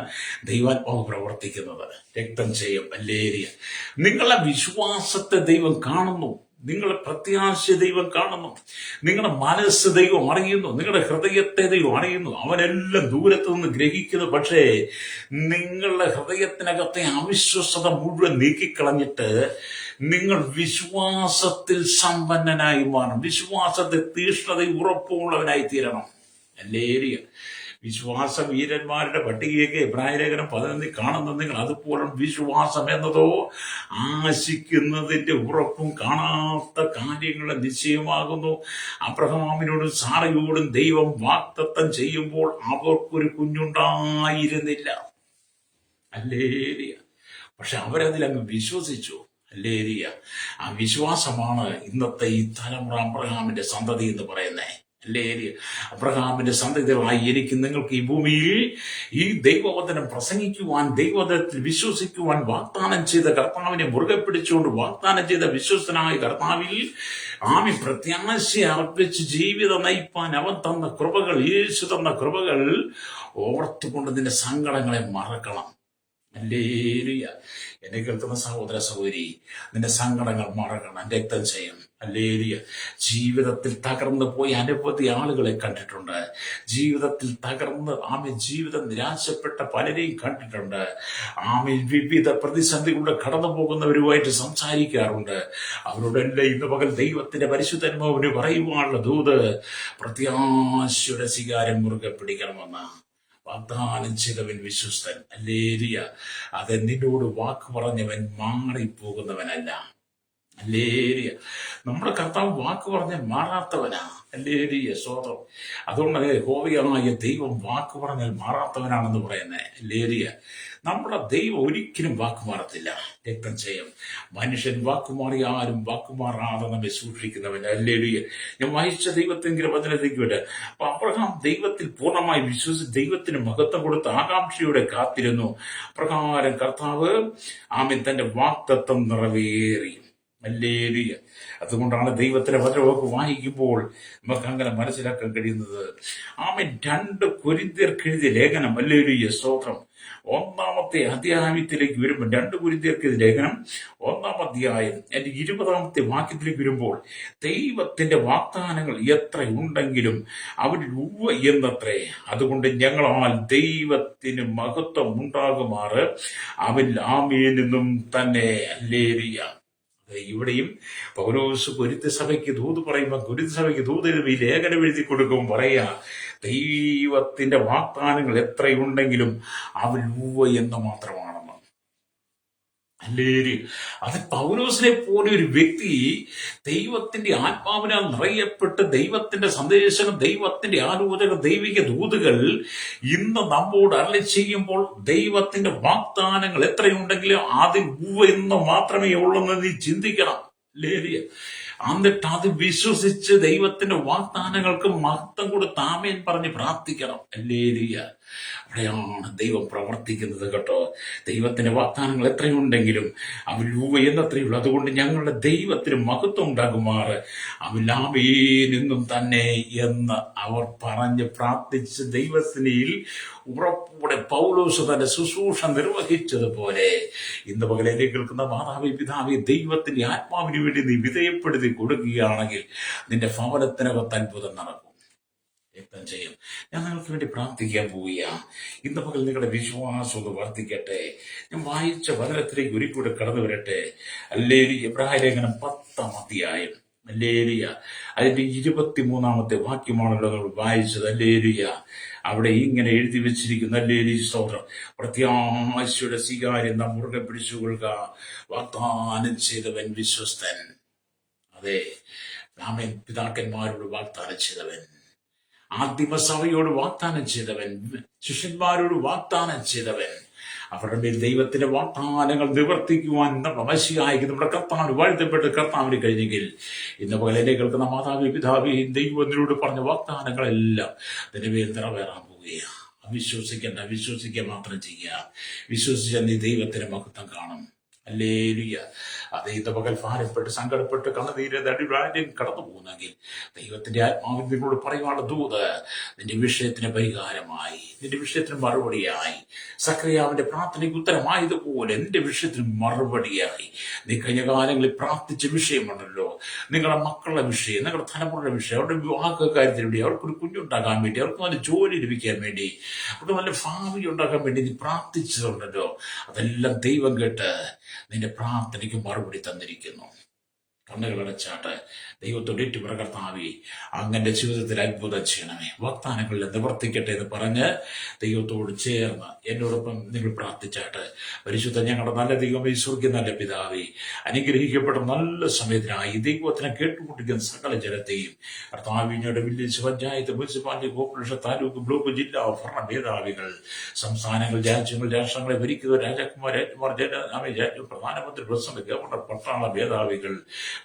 ദൈവാത്മാവ് പ്രവർത്തിക്കുന്നത്. രക്തം ചെയ്യും. അല്ലേരിയ. നിങ്ങളുടെ വിശ്വാസത്തെ ദൈവം കാണുന്നു. നിങ്ങളുടെ പ്രത്യാശ ദൈവം കാണുന്നു. നിങ്ങളുടെ മനസ്സ് ദൈവം അറിയുന്നു. നിങ്ങളുടെ ഹൃദയത്തെ ദൈവം അറിയുന്നു. അവനെല്ലാം ദൂരത്ത് നിന്ന് ഗ്രഹിക്കുന്നു. പക്ഷേ നിങ്ങളുടെ ഹൃദയത്തിനകത്തെ അവിശ്വസത മുഴുവൻ നീക്കിക്കളഞ്ഞിട്ട് നിങ്ങൾ വിശ്വാസത്തിൽ സമ്പന്നനായി മാറണം. വിശ്വാസത്തിൽ തീഷ്ണതയും ഉറപ്പുള്ളവനായി തീരണം. അല്ലേരിയ. വിശ്വാസ വീരന്മാരുടെ പട്ടികയൊക്കെ എബ്രായലേഖനം 11 കാണുന്ന നിങ്ങൾ അതുപോലെ വിശ്വാസം എന്നതോ ആശിക്കുന്നതിന്റെ ഉറപ്പും കാണാത്ത കാര്യങ്ങളെ നിശ്ചയമാകുന്നു. അബ്രഹാമിനോടും സാറയോടും ദൈവം വാഗ്ദത്തം ചെയ്യുമ്പോൾ അവർക്കൊരു കുഞ്ഞുണ്ടായിരുന്നില്ല. അല്ലേരിയ. പക്ഷെ അവരതിലങ്ങ് വിശ്വസിച്ചു. അല്ലേരിയ. ആ വിശ്വാസമാണ് ഇന്നത്തെ ഈ തലമുറ അബ്രഹാമിന്റെ സന്തതി എന്ന് പറയുന്നത്. അല്ലേരിയ. അബ്രഹാമിന്റെ സന്തതികളായി എനിക്ക് നിങ്ങൾക്ക് ഈ ഭൂമിയിൽ ഈ ദൈവവചനം പ്രസംഗിക്കുവാൻ, ദൈവവചനത്തിൽ വിശ്വസിക്കുവാൻ വാഗ്ദാനം ചെയ്ത കർത്താവിനെ മുറുകെ പിടിച്ചുകൊണ്ട് വാഗ്ദാനം ചെയ്ത വിശ്വസ്തനായ കർത്താവിൽ ആമി പ്രത്യാശ അർപ്പിച്ച് ജീവിതം നയിപ്പാൻ അവൻ തന്ന കൃപകൾ, യേശു തന്ന കൃപകൾ ഓർത്തുകൊണ്ട് നിന്റെ സങ്കടങ്ങളെ മറക്കണം. ഹല്ലേലൂയ. എന്നെ കേൾക്കുന്ന സഹോദര സഹോദരി, നിന്റെ സങ്കടങ്ങൾ മറക്കണം. രക്തം ചെയ്യും. ഹല്ലേലൂയ. ജീവിതത്തിൽ തകർന്നു പോയി അനവധി ആളുകളെ കണ്ടിട്ടുണ്ട്. ജീവിതത്തിൽ തകർന്ന് ജീവിതം നിരാശപ്പെട്ട പലരെയും കണ്ടിട്ടുണ്ട്. വിവിധ പ്രതിസന്ധികളുടെ കടന്നു പോകുന്നവരുമായിട്ട് സംസാരിക്കാറുണ്ട്. അവരോടെല്ലാം ഇന്ന് പകൽ ദൈവത്തിന്റെ പരിശുദ്ധാത്മാവിന് പറയുവാനുള്ള ദൂത്, പ്രത്യാശയുടെ സ്വീകാര്യം മുറുകെ പിടിക്കണമെന്ന്. വാഗ്ദാനം ചെയ്തവൻ വിശ്വസ്തൻ. ഹല്ലേലൂയ. അത് നിന്നോട് വാക്ക് പറഞ്ഞവൻ മാറിപ്പോകുന്നവനല്ല. ഹല്ലേലൂയ. നമ്മുടെ കർത്താവ് വാക്ക് പറഞ്ഞ് മാറാത്തവനാ. ഹല്ലേലൂയ. സ്തോത്രം. അതുകൊണ്ട് യഹോവയായ ദൈവം വാക്ക് പറഞ്ഞാൽ മാറാത്തവനാണെന്ന് പറയുന്നത്. ഹല്ലേലൂയ. നമ്മുടെ ദൈവം ഒരിക്കലും വാക്കുമാറത്തില്ല. രക്തം ചെയ്യും. മനുഷ്യൻ വാക്കുമാറിയാലും വാക്കുമാറാതെ നമ്മെ സൂക്ഷിക്കുന്നവൻ. ഹല്ലേലൂയ. ഞാൻ വായിച്ച ദൈവത്തെങ്കിലും വചനത്തേക്ക് വിട്ട്. അപ്പൊ അബ്രഹാം ദൈവത്തിൽ പൂർണ്ണമായി വിശ്വസിച്ച് ദൈവത്തിന് മഹത്വം കൊടുത്ത് ആകാംക്ഷയോടെ കാത്തിരുന്നു. പ്രകാരം കർത്താവ് ആമേൻ തന്റെ വാഗ്ദത്തം നിറവേറി. ഹല്ലേലൂയ. അതുകൊണ്ടാണ് ദൈവത്തിന്റെ വചനമൊക്കെ വായിക്കുമ്പോൾ നമുക്ക് അങ്ങനെ മനസ്സിലാക്കാൻ കഴിയുന്നത്. ആമേൻ 2 കൊരിന്ത്യർക്ക് എഴുതിയ ലേഖനം, ഹല്ലേലൂയ, സ്തോത്രം, 1-ാമത്തെ അധ്യായത്തിലേക്ക് വരുമ്പോൾ 2 കൊരിന്ത്യർക്ക് ലേഖനം 1-ാം അധ്യായം 20-ാമത്തെ വാക്യത്തിലേക്ക് വരുമ്പോൾ ദൈവത്തിന്റെ വാഗ്ദാനങ്ങൾ എത്രയുണ്ടെങ്കിലും അവരിൽ ഉവ്വ് എന്നത്രേ. അതുകൊണ്ട് ഞങ്ങളാൽ ദൈവത്തിന് മഹത്വം ഉണ്ടാകുമാറ് അവൻ ആമേനെന്നും തന്നെ. ഹല്ലേലൂയ. ഇവിടെയും പൗലോസ് കൊരിന്ത്യ സഭയ്ക്ക് ദൂത് പറയുമ്പോൾ കൊരിന്ത്യ സഭയ്ക്ക് ദൂത് ഈ ലേഖനം എഴുതി കൊടുക്കുമ്പോൾ പറയാ, ദൈവത്തിന്റെ വാഗ്ദാനങ്ങൾ എത്രയുണ്ടെങ്കിലും അവൻ ഉവ്വ് എന്ന് മാത്രമാണെന്ന്. അല്ലേരി. അത് പൗലോസിനെ പോലെ ഒരു വ്യക്തി ദൈവത്തിന്റെ ആത്മാവിനാൽ നിറയപ്പെട്ട് ദൈവത്തിന്റെ സന്ദേശങ്ങൾ, ദൈവത്തിന്റെ ആലോചന, ദൈവിക ദൂതുകൾ ഇന്ന് നമ്മോട് അരുളി ചെയ്യുമ്പോൾ ദൈവത്തിന്റെ വാഗ്ദാനങ്ങൾ എത്രയുണ്ടെങ്കിലും അതിൽ ഉവ്വ് എന്ന് മാത്രമേ ഉള്ളെന്ന് നീ ചിന്തിക്കണം. ലേരിയ. എന്നിട്ട് അത് വിശ്വസിച്ച് ദൈവത്തിന്റെ വാഗ്ദാനങ്ങൾക്ക് മഹത്വം കൊടുത്ത് ആമേൻ പറഞ്ഞ് പ്രാർത്ഥിക്കണം. ഹല്ലേലൂയ. അവിടെയാണ് ദൈവം പ്രവർത്തിക്കുന്നത് കേട്ടോ. ദൈവത്തിന്റെ വാഗ്ദാനങ്ങൾ എത്രയുണ്ടെങ്കിലും അവൻ ഉവ്വ് എന്നത്രയുള്ളൂ. അതുകൊണ്ട് ഞങ്ങളുടെ ദൈവത്തിന് മഹത്വം ഉണ്ടാകുമാറ് അവൻ ആമേനെന്നും തന്നെ എന്ന് അവർ പറഞ്ഞ് പ്രാർത്ഥിച്ച് ദൈവത്തിനിൽ ഉറപ്പോടെ പൗലോസ് തന്റെ ശുശ്രൂഷ നിർവഹിച്ചതുപോലെ ഇന്ന് പകലെ കേൾക്കുന്ന മാതാവി പിതാവി, ദൈവത്തിന്റെ ആത്മാവിന് വേണ്ടി നീ വിധേയപ്പെടുത്തി കൊടുക്കുകയാണെങ്കിൽ നിന്റെ ഭവനത്തിനകത്ത് അത്ഭുതം നടക്കും. രക്തം ചെയ്യും. ഞാൻ നിങ്ങൾക്ക് വേണ്ടി പ്രാർത്ഥിക്കാൻ പോവുകയാണ്. ഇന്ന് പകൽ നിങ്ങളുടെ വിശ്വാസം ഒന്ന് വർദ്ധിക്കട്ടെ. ഞാൻ വായിച്ച വചനത്തിലേക്ക് ഒരിക്കലും കടന്നു വരട്ടെ. ഹല്ലേലൂയ. എബ്രായ ലേഖനം 10-ാം അധ്യായം, ഹല്ലേലൂയ, അതിന്റെ 23-ാമത്തെ വാക്യമാണല്ലോ നമ്മൾ വായിച്ചത്. ഹല്ലേലൂയ. അവിടെ ഇങ്ങനെ എഴുതി വെച്ചിരിക്കുന്നു. ഹല്ലേലൂയ, സ്തോത്രം. പ്രത്യാശയുടെ സ്വീകാര്യം നാം മുറുകെ പിടിച്ചുകൊള്ളുക. വാഗ്ദാനം ചെയ്തവൻ വിശ്വസ്തൻ. അതെ, ആമേൻ. പിതാക്കന്മാരോട് വാഗ്ദാനം ചെയ്തവൻ, ആദിമസഭയോട് വാഗ്ദാനം ചെയ്തവൻ, ശിഷ്യന്മാരോട് വാഗ്ദാനം ചെയ്തവൻ, അവരുടെ മേൽ ദൈവത്തിന്റെ വാഗ്ദാനങ്ങൾ നിവർത്തിക്കുവാൻ മസിഹായിക്ക് നമ്മുടെ കർത്താവിന് വാഴ്ത്തപ്പെട്ട് കർത്താവിന് കഴിഞ്ഞെങ്കിൽ ഇന്ന് പകലിനെ കേൾക്കുന്ന മാതാവി പിതാവിയും ദൈവത്തിനോട് പറഞ്ഞ വാഗ്ദാനങ്ങളെല്ലാം അതിന്റെ മേൽ നിറവേറാൻ പോവുകയാണ്. വിശ്വസിക്കുക മാത്രം ചെയ്യുക. വിശ്വസിച്ച നീ ദൈവത്തിന്റെ മഹത്വം കാണും. ഹല്ലേലൂയ. അത് ഇന്ന് പകൽ ഭാരപ്പെട്ട് സങ്കടപ്പെട്ട് കണ്ണുനീര് അടിവാര്യം കടന്നു പോകുന്നെങ്കിൽ ദൈവത്തിന്റെ ആത്മാവിൽ നിങ്ങളോട് പറയാനുള്ള ദൂത് നിന്റെ വിഷയത്തിന് പരിഹാരമായി, നിന്റെ വിഷയത്തിന് മറുപടിയായി, സക്രിയാവിന്റെ പ്രാർത്ഥനയ്ക്ക് ഉത്തരമായതുപോലെ നിന്റെ വിഷയത്തിന് മറുപടിയായി. നീ കഴിഞ്ഞ കാലങ്ങളിൽ പ്രാർത്ഥിച്ച വിഷയമുണ്ടല്ലോ, നിങ്ങളുടെ മക്കളുടെ വിഷയം, നിങ്ങളുടെ തലമുറയുടെ വിഷയം, അവരുടെ വിവാഹ കാര്യത്തിന് വേണ്ടി, അവർക്കൊരു കുഞ്ഞുണ്ടാകാൻ വേണ്ടി, അവർക്ക് നല്ല ജോലി ലഭിക്കാൻ വേണ്ടി, അവർക്ക് നല്ല ഭാവി ഉണ്ടാക്കാൻ വേണ്ടി നീ പ്രാർത്ഥിച്ചതുണ്ടല്ലോ, അതെല്ലാം ദൈവം കേട്ട് നിന്റെ പ്രാർത്ഥനയ്ക്ക് മറുപടി തന്നിരിക്കുന്നു. കണ്ണുകളടച്ചാട്ട് ദൈവത്തോട് ഏറ്റുപറ, കർത്താവേ അങ്ങന്റെ ജീവിതത്തിൽ അത്ഭുതം ചെയ്യണമേ, വാഗ്ദാനങ്ങളിൽ നിവർത്തിക്കട്ടെ എന്ന് പറഞ്ഞ് ദൈവത്തോട് ചേർന്ന് എന്നോടൊപ്പം നിങ്ങൾ പ്രാർത്ഥിച്ചാട്ട്. പരിശുദ്ധ ഞങ്ങളുടെ നല്ല ദൈവമേ, സ്വർഗ്ഗ നല്ല പിതാവേ, അനുഗ്രഹിക്കപ്പെട്ട നല്ല സമയത്തിനായി ദൈവത്തിനെ കേട്ടുമുട്ടിക്കുന്ന സകല ജനത്തെയും കർത്താവിനോട് village panchayat, municipality, corporation, taluk, block, ജില്ലാ ഭരണ മേധാവികൾ, സംസ്ഥാനങ്ങൾ, രാജ്യങ്ങൾ, രാഷ്ട്രങ്ങളെ ഭരിക്കുന്ന രാജാക്കന്മാർ, പ്രധാനമന്ത്രി, പ്രസിഡന്റ്, ഗവർണർ, പട്ടാള മേധാവികൾ,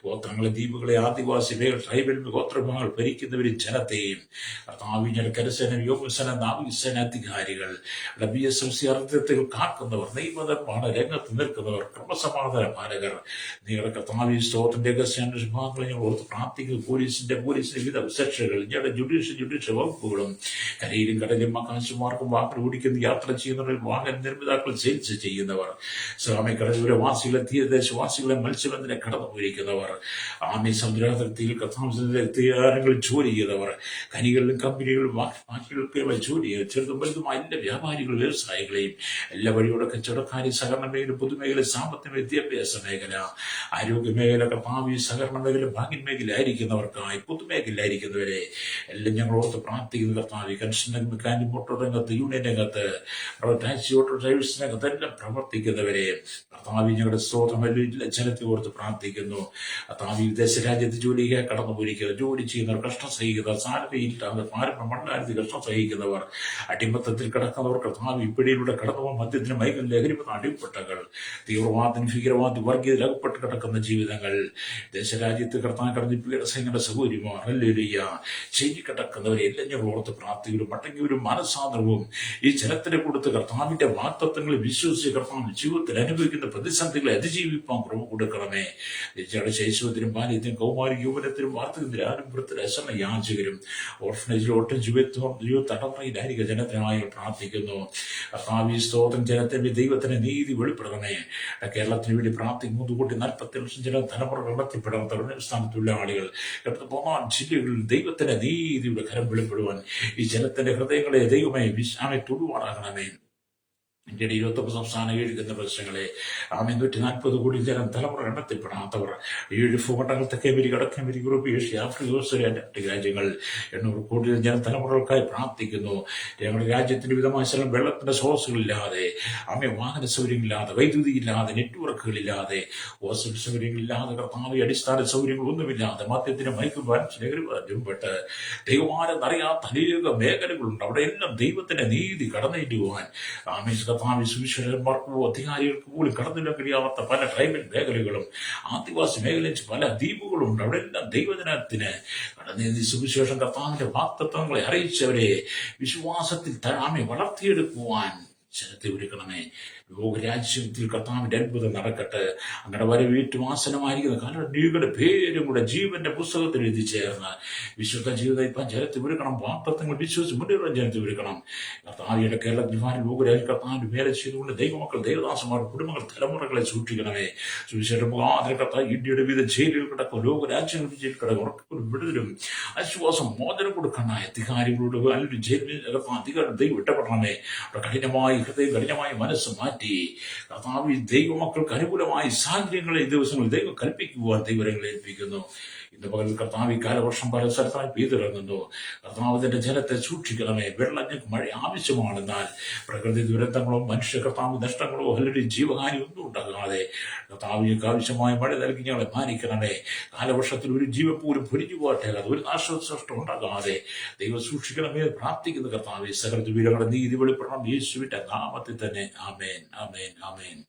ഗോത്രങ്ങളെ, ദ്വീപുകളെ, ആദിവാസി മേഖല, ട്രൈബൽ ഗോത്രവിഭാഗങ്ങൾ ഭരിക്കുന്നവരും ജനത്തെയും കർത്താവിന്റെ കരസേന, വ്യോമസേന, നാവികസേന അധികാരികൾ, BSFC അർത്ഥത്തിൽ കാക്കുന്നവർ, നിയമനിർമ്മാണ രംഗത്ത് നിൽക്കുന്നവർ, ക്രമസമാധാന പാലകർ, നിങ്ങളുടെ കർത്താവി സ്തോത്രത്തിന്റെ വിഭാഗങ്ങളെ ഞങ്ങൾ ഓർത്ത് പ്രാർത്ഥിക്കുന്നു. പോലീസിന്റെ വിവിധ സെക്ഷനുകൾ, ഞങ്ങളുടെ ജുഡീഷ്യൽ വകുപ്പുകളും, കരയിലും കടലും ആകാശമാർക്കും വാഹനം ഓടിക്കുന്ന യാത്ര ചെയ്യുന്നവർ, വാഹന നിർമ്മിതാക്കൾ, സെയിൽസ് ചെയ്യുന്നവർ, സ്വാമി കടലൂര വാസികളെ, തീരദേശവാസികളെ, മത്സ്യബന്ധന കടന്നു പോയിരിക്കുന്നവർ, ആമി സമുദ്രാതിർത്തിയിൽ കഥാംശങ്ങളിൽ ജോലി ചെയ്തവർ, ഖനികളിലും കമ്പനികളിലും ബാക്കികൾക്ക് ജോലി ചെയ്ത് ചെറുതും വലുതുമായ എല്ലാ വ്യാപാരികളും വ്യവസായികളെയും, എല്ലാ വഴിയോടെ കച്ചവടക്കാരി, സഹകരണ മേഖല, പൊതുമേഖല, സാമ്പത്തിക വിദ്യാഭ്യാസ മേഖല, ആരോഗ്യ മേഖല, കർത്താവി സഹകരണ മേഖല, ബാങ്കിങ് മേഖല ആയിരിക്കുന്നവർക്കായി, പൊതുമേഖലയിലായിരിക്കുന്നവരെ എല്ലാം ഞങ്ങൾ ഓർത്ത് പ്രാർത്ഥിക്കുന്നു. കർത്താവി കൺസ്ട്രക്ഷൻ, മെക്കാനിക്, മോട്ടോർ രംഗത്ത്, യൂണിയൻ രംഗത്ത്, ടാക്സി ഓട്ടോ ഡ്രൈവേഴ്സ് രംഗത്ത് എല്ലാം പ്രവർത്തിക്കുന്നവരെ കർത്താവി ഞങ്ങളുടെ സ്തോത്രം ജനത്തെ ഓർത്ത് പ്രാർത്ഥിക്കുന്നു. കർത്താവി വിദേശ രാജ്യത്ത് ജോലിക്കായി കടന്നു പോയിരിക്കുന്നത്, ജോലി ചെയ്യുന്നവർ, കഷ്ടം സഹിക്കുന്നവർ, സാലറിയില്ലാതെ മണ്ണാരത്തിൽ കഷ്ടം സഹിക്കുന്നവർ, അടിമത്തത്തിൽ കിടക്കുന്നവർ, കർത്താവി ഇപ്പിടിയിലൂടെ കടന്നു മദ്യത്തിന്, മയക്കും ലഹരിമ അടിപ്പെട്ടകൾ, തീവ്രവാദത്തിന്, ഭീകരവാദ വർഗീയതയിൽ അകപ്പെട്ട് കിടക്കുന്ന ജീവിതങ്ങൾ, ദേശരാജ്യത്ത് കർത്താവ് കടന്ന് പീഡസങ്ങളുടെ സൗകര്യമാർ, ഹല്ലേലൂയ, ചെയ്തിക്കിടക്കുന്നവരെ എല്ലാം ഞങ്ങൾ ഓർത്ത് പ്രാർത്ഥിക്കും. മടങ്ങിയവരും മനസ്സാന്തരവും ഈ ജനത്തിനെ കൊടുത്ത് കർത്താവിന്റെ വാഗ്ദത്തങ്ങളെ വിശ്വസിച്ച് കർത്താവ് ജീവിതത്തിൽ അനുഭവിക്കുന്ന പ്രതിസന്ധികളെ അതിജീവിപ്പാൻ കുറവ് കൊടുക്കണമേ. ശൈശവത്തിനും ബാല്യത്തിനും കൗമാരി യൗവനത്തിനും വാർത്തകത്തിനും ആരംഭത്തിലും അസന്ന യാചകരും, ഓർഫനേജിലോട്ടും തടവറയിലായിരിക്കും ജനത്തിനായി പ്രാർത്ഥിക്കുന്നു. കർത്താവി സ്തോത്രം, ജനത്തിന്റെ ദൈവത്തിന്റെ നീതി വെളിപ്പെടണമേ. കേരളത്തിന് വേണ്ടി പ്രാർത്ഥിക്കും. 3,40,00,000 ജനം തലമുറ നടത്തിപ്പെടാൻ തൊഴിൽസ്ഥാനത്തുള്ള ആളുകൾ, 9 ജില്ലകളിൽ ദൈവത്തിന്റെ നീതിയുടെ കരം വെളിപ്പെടുവാൻ ഈ ജനത്തിന്റെ ഹൃദയങ്ങളെ ദൈവമേ വിശ്വാമെ തൊടുവാറാകണമേ. ഇന്ത്യയുടെ 29 സംസ്ഥാന 7 കേന്ദ്രപ്രദേശങ്ങളെ 140 കോടി ജനം തലമുറ എണ്ണത്തിൽപ്പെടാത്തവർ, 7 ഭൂഖണ്ഡങ്ങൾ, തെക്കേ അമേരിക്ക, വടക്കേ America, Europe, Asia, Africa, Australia, Antarctic രാജ്യങ്ങൾ 800 കോടി ജനം തലമുറകൾക്കായി പ്രാർത്ഥിക്കുന്നു. ഞങ്ങളുടെ രാജ്യത്തിന്റെ വിധമായ സ്ഥലം വെള്ളത്തിന്റെ സോഴ്സുകളില്ലാതെ, വാഹന സൗകര്യങ്ങളില്ലാതെ, വൈദ്യുതി ഇല്ലാതെ, നെറ്റ്വർക്കുകളില്ലാതെ, ഹോസ്റ്റൽ സൗകര്യങ്ങളില്ലാതെ, കർത്താവ് അടിസ്ഥാന സൗകര്യങ്ങളൊന്നുമില്ലാതെ, മദ്യത്തിന്, മയക്കുമരുന്നിൽപ്പെട്ട് ദൈവമാനം അറിയാത്ത അനേക മേഖലകളുണ്ട്. അവിടെ എല്ലാം ദൈവത്തിന്റെ നീതി കടന്നേറ്റുവാൻ കർത്താവ് സുവിശേഷന്മാർക്കോ അധികാരികൾക്ക് പോലും കടന്നിടാൻ കഴിയാത്ത പല ട്രൈബൽ മേഖലകളും, ആദിവാസി മേഖലയിൽ പല ദ്വീപുകളുണ്ട്. അവിടെ എല്ലാം ദൈവജനത്തിന് കടന്നേന്തി സുവിശേഷം കർത്താവിന്റെ വാഗ്ദത്തങ്ങളെ അറിയിച്ചവരെ വിശ്വാസത്തിൽ വളർത്തിയെടുക്കുവാൻ ജനത്തെ ഒരുക്കണമേ. ലോകരാജ്യത്തിൽ കർത്താവിന്റെ അത്ഭുതം നടക്കട്ടെ. അങ്ങനെ വരവേറ്റും ആസനമായിരിക്കുന്ന കാലങ്ങളുടെ പേരും കൂടെ ജീവന്റെ പുസ്തകത്തിൽ എത്തിച്ചേർന്ന് വിശുദ്ധ ജീവിതം ഇപ്പം ജനത്തെ ഒരുക്കണം. വാഗ്ദത്തങ്ങൾ വിശ്വസിച്ച് മുന്നേറാൻ ജനത്തെ ഒരുക്കണം. കർത്താവിയുടെ കേരളത്തിൽ ലോകരാജ്യം കർത്താവിന്റെ വേല ചെയ്തുകൊണ്ട് ദൈവമക്കൾ, ദേവദാസന്മാർ, കുടുംബങ്ങൾ, തലമുറകളെ സൂക്ഷിക്കണമേ. സുവിശേഷം മുഖാന്തരം കർത്താവ് ഇന്ത്യയുടെ വിവിധ ജയിലുകൾ കിടക്കും, ലോകരാജ്യങ്ങളിൽ ജയിൽ കിടക്കും, ഉറക്കും വിടുതലും ആശ്വാസം മോചനം കൊടുക്കാനായ അധികാരികളോട് അധികാരം ദൈവം ഇഷ്ടപ്പെടണമേ. അവിടെ കഠിനമായി ഹൃദയം, കഠിനമായ മനസ്സ് മാറ്റി കർത്താവ് ദൈവമക്കൾക്ക് അനുകൂലമായ സാഹചര്യങ്ങളെ ദിവസങ്ങളിൽ ദൈവം കൽപ്പിക്കുവാൻ ദൈവങ്ങളെ ഏൽപ്പിക്കുന്നു. ഇന്ന് പകൽ കർത്താവ് ഈ കാലവർഷം പല സ്ഥലത്തായി പെയ്തിറങ്ങുന്നു. കർത്താവിന്റെ ജലത്തെ സൂക്ഷിക്കണമേ. വെള്ളം ഞങ്ങൾക്ക് മഴ ആവശ്യമാണെന്നാൽ പ്രകൃതി ദുരന്തങ്ങളോ മനുഷ്യ കർത്താവ് നഷ്ടങ്ങളോ അല്ലെങ്കിൽ ജീവഹാനി ഒന്നും ഉണ്ടാകാതെ കർത്താവിലേക്ക് ആവശ്യമായ മഴ നൽകി ഞങ്ങളെ മാനിക്കണമേ. കാലവർഷത്തിൽ ഒരു ജീവൻ പോലും പൊരിഞ്ഞു പോകട്ടെ, അത് ഒരു നാശനഷ്ടം ഉണ്ടാകാതെ ദൈവം സൂക്ഷിക്കണമേ പ്രാർത്ഥിക്കുന്ന കർത്താവെ. സകല വീരങ്ങളുടെ നീതി വെളിപ്പെടണം യേശുവിന്റെ നാമത്തിൽ തന്നെ. ആമേൻ, ആമേൻ, ആമേൻ.